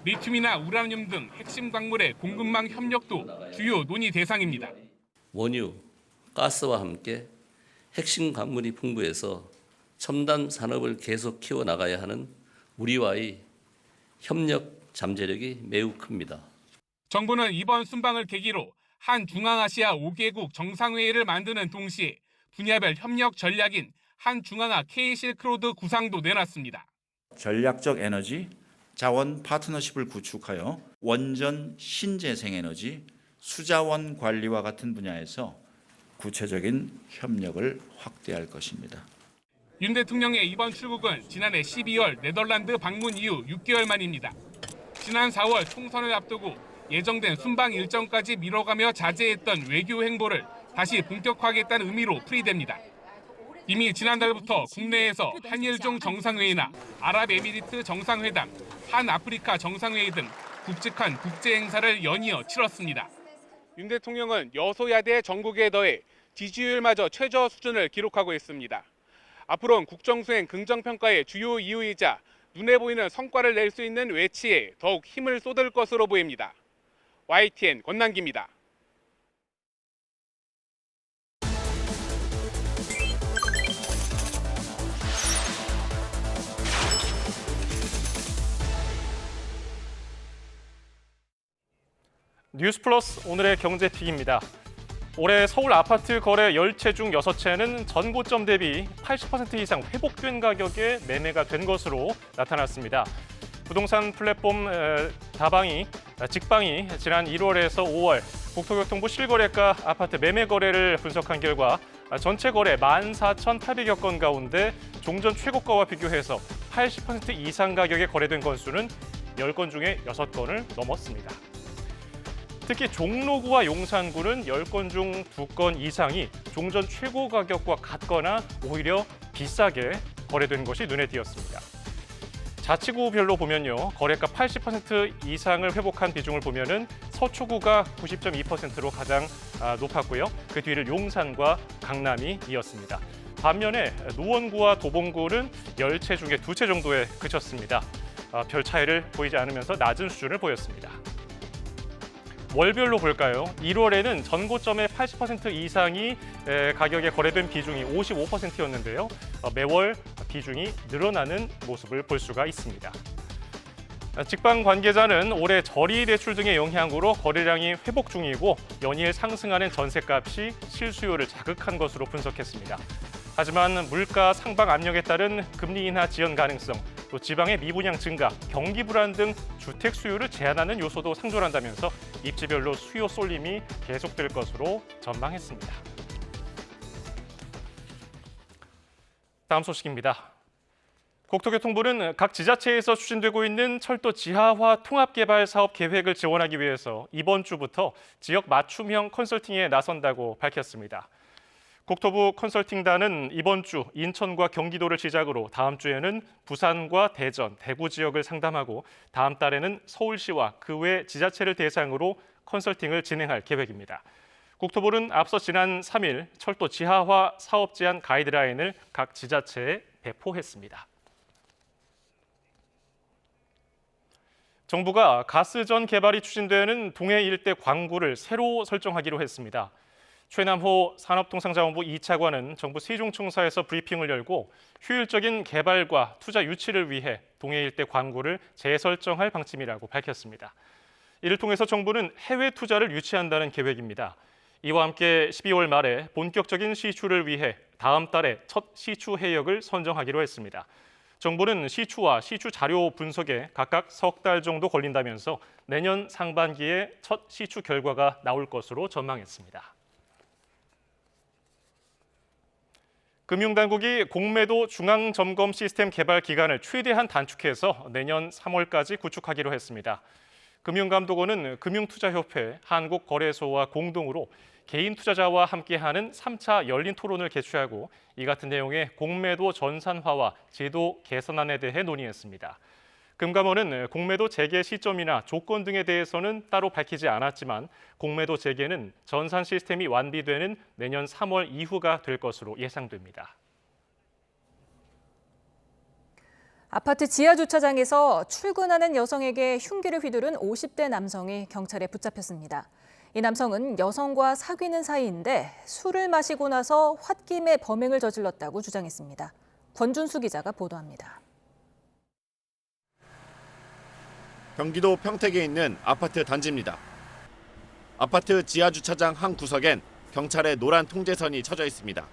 리튬이나 우라늄 등 핵심 광물의 공급망 협력도 주요 논의 대상입니다. 원유, 가스와 함께 핵심 광물이 풍부해서 첨단 산업을 계속 키워나가야 하는 우리와의 협력 잠재력이 매우 큽니다. 정부는 이번 순방을 계기로 한 중앙아시아 5개국 정상회의를 만드는 동시에 분야별 협력 전략인 한 중앙아 K-실크로드 구상도 내놨습니다. 전략적 에너지, 자원 파트너십을 구축하여 원전, 신재생에너지, 수자원 관리와 같은 분야에서 구체적인 협력을 확대할 것입니다. 윤 대통령의 이번 출국은 지난해 12월 네덜란드 방문 이후 6개월 만입니다. 지난 4월 총선을 앞두고 예정된 순방 일정까지 미뤄가며 자제했던 외교 행보를 다시 본격화하겠다는 의미로 풀이됩니다. 이미 지난달부터 국내에서 한일종 정상회의나 아랍에미리트 정상회담, 한아프리카 정상회의 등 굵직한 국제 행사를 연이어 치렀습니다. 윤 대통령은 여소야대 전국에 더해 지지율마저 최저 수준을 기록하고 있습니다. 앞으로는 국정수행 긍정평가의 주요 이유이자 눈에 보이는 성과를 낼 수 있는 외치에 더욱 힘을 쏟을 것으로 보입니다. YTN 권남기입니다. 뉴스플러스 오늘의 경제픽입니다. 올해 서울 아파트 거래 10채 중 6채는 전고점 대비 80% 이상 회복된 가격에 매매가 된 것으로 나타났습니다. 부동산 플랫폼 직방이 지난 1월에서 5월 국토교통부 실거래가 아파트 매매 거래를 분석한 결과 전체 거래 14,800여 건 가운데 종전 최고가와 비교해서 80% 이상 가격에 거래된 건수는 10건 중에 6건을 넘었습니다. 특히 종로구와 용산구는 10건 중 2건 이상이 종전 최고 가격과 같거나 오히려 비싸게 거래된 것이 눈에 띄었습니다. 자치구별로 보면요, 거래가 80% 이상을 회복한 비중을 보면은 서초구가 90.2%로 가장 높았고요. 그 뒤를 용산과 강남이 이었습니다. 반면에 노원구와 도봉구는 10채 중에 2채 정도에 그쳤습니다. 별 차이를 보이지 않으면서 낮은 수준을 보였습니다. 월별로 볼까요? 1월에는 전고점의 80% 이상이 가격에 거래된 비중이 55%였는데요. 매월 비중이 늘어나는 모습을 볼 수가 있습니다. 직방 관계자는 올해 저리 대출 등의 영향으로 거래량이 회복 중이고 연이을 상승하는 전셋값이 실수요를 자극한 것으로 분석했습니다. 하지만 물가 상방 압력에 따른 금리 인하 지연 가능성, 또 지방의 미분양 증가, 경기 불안 등 주택 수요를 제한하는 요소도 상존한다면서 입지별로 수요 쏠림이 계속될 것으로 전망했습니다. 다음 소식입니다. 국토교통부는 각 지자체에서 추진되고 있는 철도 지하화 통합개발 사업 계획을 지원하기 위해서 이번 주부터 지역 맞춤형 컨설팅에 나선다고 밝혔습니다. 국토부 컨설팅단은 이번 주 인천과 경기도를 시작으로 다음 주에는 부산과 대전, 대구 지역을 상담하고 다음 달에는 서울시와 그 외 지자체를 대상으로 컨설팅을 진행할 계획입니다. 국토부는 앞서 지난 3일 철도 지하화 사업 제안 가이드라인을 각 지자체에 배포했습니다. 정부가 가스전 개발이 추진되는 동해 일대 광구를 새로 설정하기로 했습니다. 최남호 산업통상자원부 2차관은 정부 세종청사에서 브리핑을 열고 효율적인 개발과 투자 유치를 위해 동해 일대 광구를 재설정할 방침이라고 밝혔습니다. 이를 통해서 정부는 해외 투자를 유치한다는 계획입니다. 이와 함께 12월 말에 본격적인 시추를 위해 다음 달에 첫 시추 해역을 선정하기로 했습니다. 정부는 시추와 시추 자료 분석에 각각 석 달 정도 걸린다면서 내년 상반기에 첫 시추 결과가 나올 것으로 전망했습니다. 금융당국이 공매도 중앙점검 시스템 개발 기간을 최대한 단축해서 내년 3월까지 구축하기로 했습니다. 금융감독원은 금융투자협회, 한국거래소와 공동으로 개인 투자자와 함께하는 3차 열린 토론을 개최하고 이 같은 내용의 공매도 전산화와 제도 개선안에 대해 논의했습니다. 금감원은 공매도 재개 시점이나 조건 등에 대해서는 따로 밝히지 않았지만 공매도 재개는 전산 시스템이 완비되는 내년 3월 이후가 될 것으로 예상됩니다. 아파트 지하 주차장에서 출근하는 여성에게 흉기를 휘두른 50대 남성이 경찰에 붙잡혔습니다. 이 남성은 여성과 사귀는 사이인데 술을 마시고 나서 홧김에 범행을 저질렀다고 주장했습니다. 권준수 기자가 보도합니다. 경기도 평택에 있는 아파트 단지입니다. 아파트 지하 주차장 한 구석엔 경찰의 노란 통제선이 쳐져 있습니다.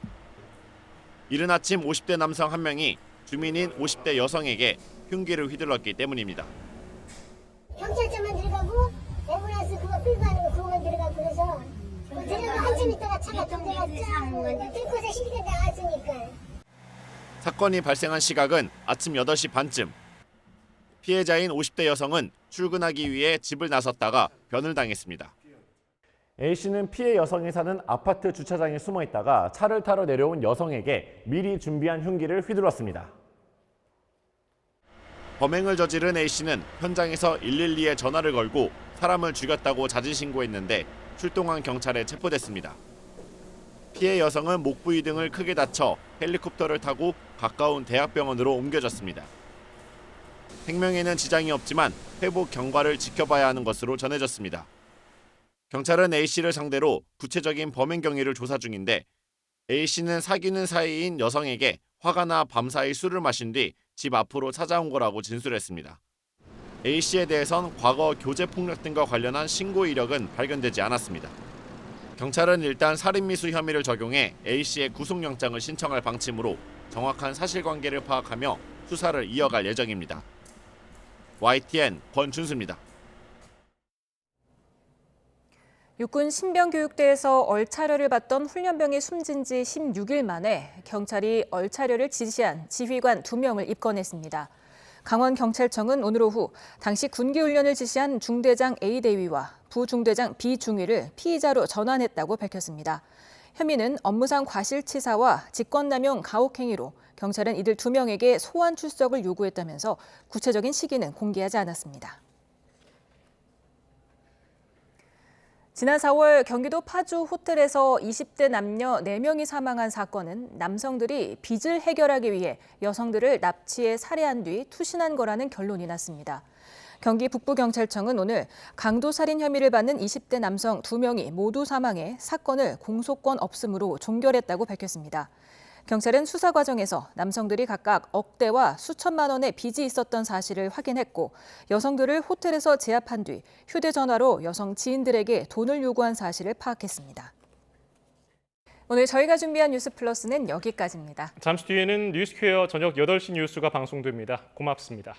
이른 아침 50대 남성 한 명이 주민인 50대 여성에게 흉기를 휘둘렀기 때문입니다. 경찰차만 들어가고 앰뷸런스 그거 끌고 가는 거 그거만 들어가고 그래서 들어가 한참 있다가 차가 경제가 쫙 들고서 시비가 나왔으니까. 사건이 발생한 시각은 아침 8시 반쯤. 피해자인 50대 여성은 출근하기 위해 집을 나섰다가 변을 당했습니다. A씨는 피해 여성이 사는 아파트 주차장에 숨어 있다가 차를 타러 내려온 여성에게 미리 준비한 흉기를 휘둘렀습니다. 범행을 저지른 A씨는 현장에서 112에 전화를 걸고 사람을 죽였다고 자진 신고했는데 출동한 경찰에 체포됐습니다. 피해 여성은 목 부위 등을 크게 다쳐 헬리콥터를 타고 가까운 대학병원으로 옮겨졌습니다. 생명에는 지장이 없지만 회복 경과를 지켜봐야 하는 것으로 전해졌습니다. 경찰은 A씨를 상대로 구체적인 범행 경위를 조사 중인데 A씨는 사귀는 사이인 여성에게 화가 나 밤사이 술을 마신 뒤 집 앞으로 찾아온 거라고 진술했습니다. A씨에 대해선 과거 교제폭력 등과 관련한 신고 이력은 발견되지 않았습니다. 경찰은 일단 살인미수 혐의를 적용해 A씨의 구속영장을 신청할 방침으로 정확한 사실관계를 파악하며 수사를 이어갈 예정입니다. YTN 권준수입니다. 육군 신병교육대에서 얼차려를 받던 훈련병이 숨진 지 16일 만에 경찰이 얼차려를 지시한 지휘관 2명을 입건했습니다. 강원경찰청은 오늘 오후 당시 군기훈련을 지시한 중대장 A대위와 부중대장 B중위를 피의자로 전환했다고 밝혔습니다. 혐의는 업무상 과실치사와 직권남용 가혹행위로 경찰은 이들 2명에게 소환 출석을 요구했다면서 구체적인 시기는 공개하지 않았습니다. 지난 4월 경기도 파주 호텔에서 20대 남녀 4명이 사망한 사건은 남성들이 빚을 해결하기 위해 여성들을 납치해 살해한 뒤 투신한 거라는 결론이 났습니다. 경기 북부경찰청은 오늘 강도살인 혐의를 받는 20대 남성 2명이 모두 사망해 사건을 공소권 없음으로 종결했다고 밝혔습니다. 경찰은 수사 과정에서 남성들이 각각 억대와 수천만 원의 빚이 있었던 사실을 확인했고 여성들을 호텔에서 제압한 뒤 휴대전화로 여성 지인들에게 돈을 요구한 사실을 파악했습니다. 오늘 저희가 준비한 뉴스 플러스는 여기까지입니다. 잠시 뒤에는 뉴스퀘어 저녁 8시 뉴스가 방송됩니다. 고맙습니다.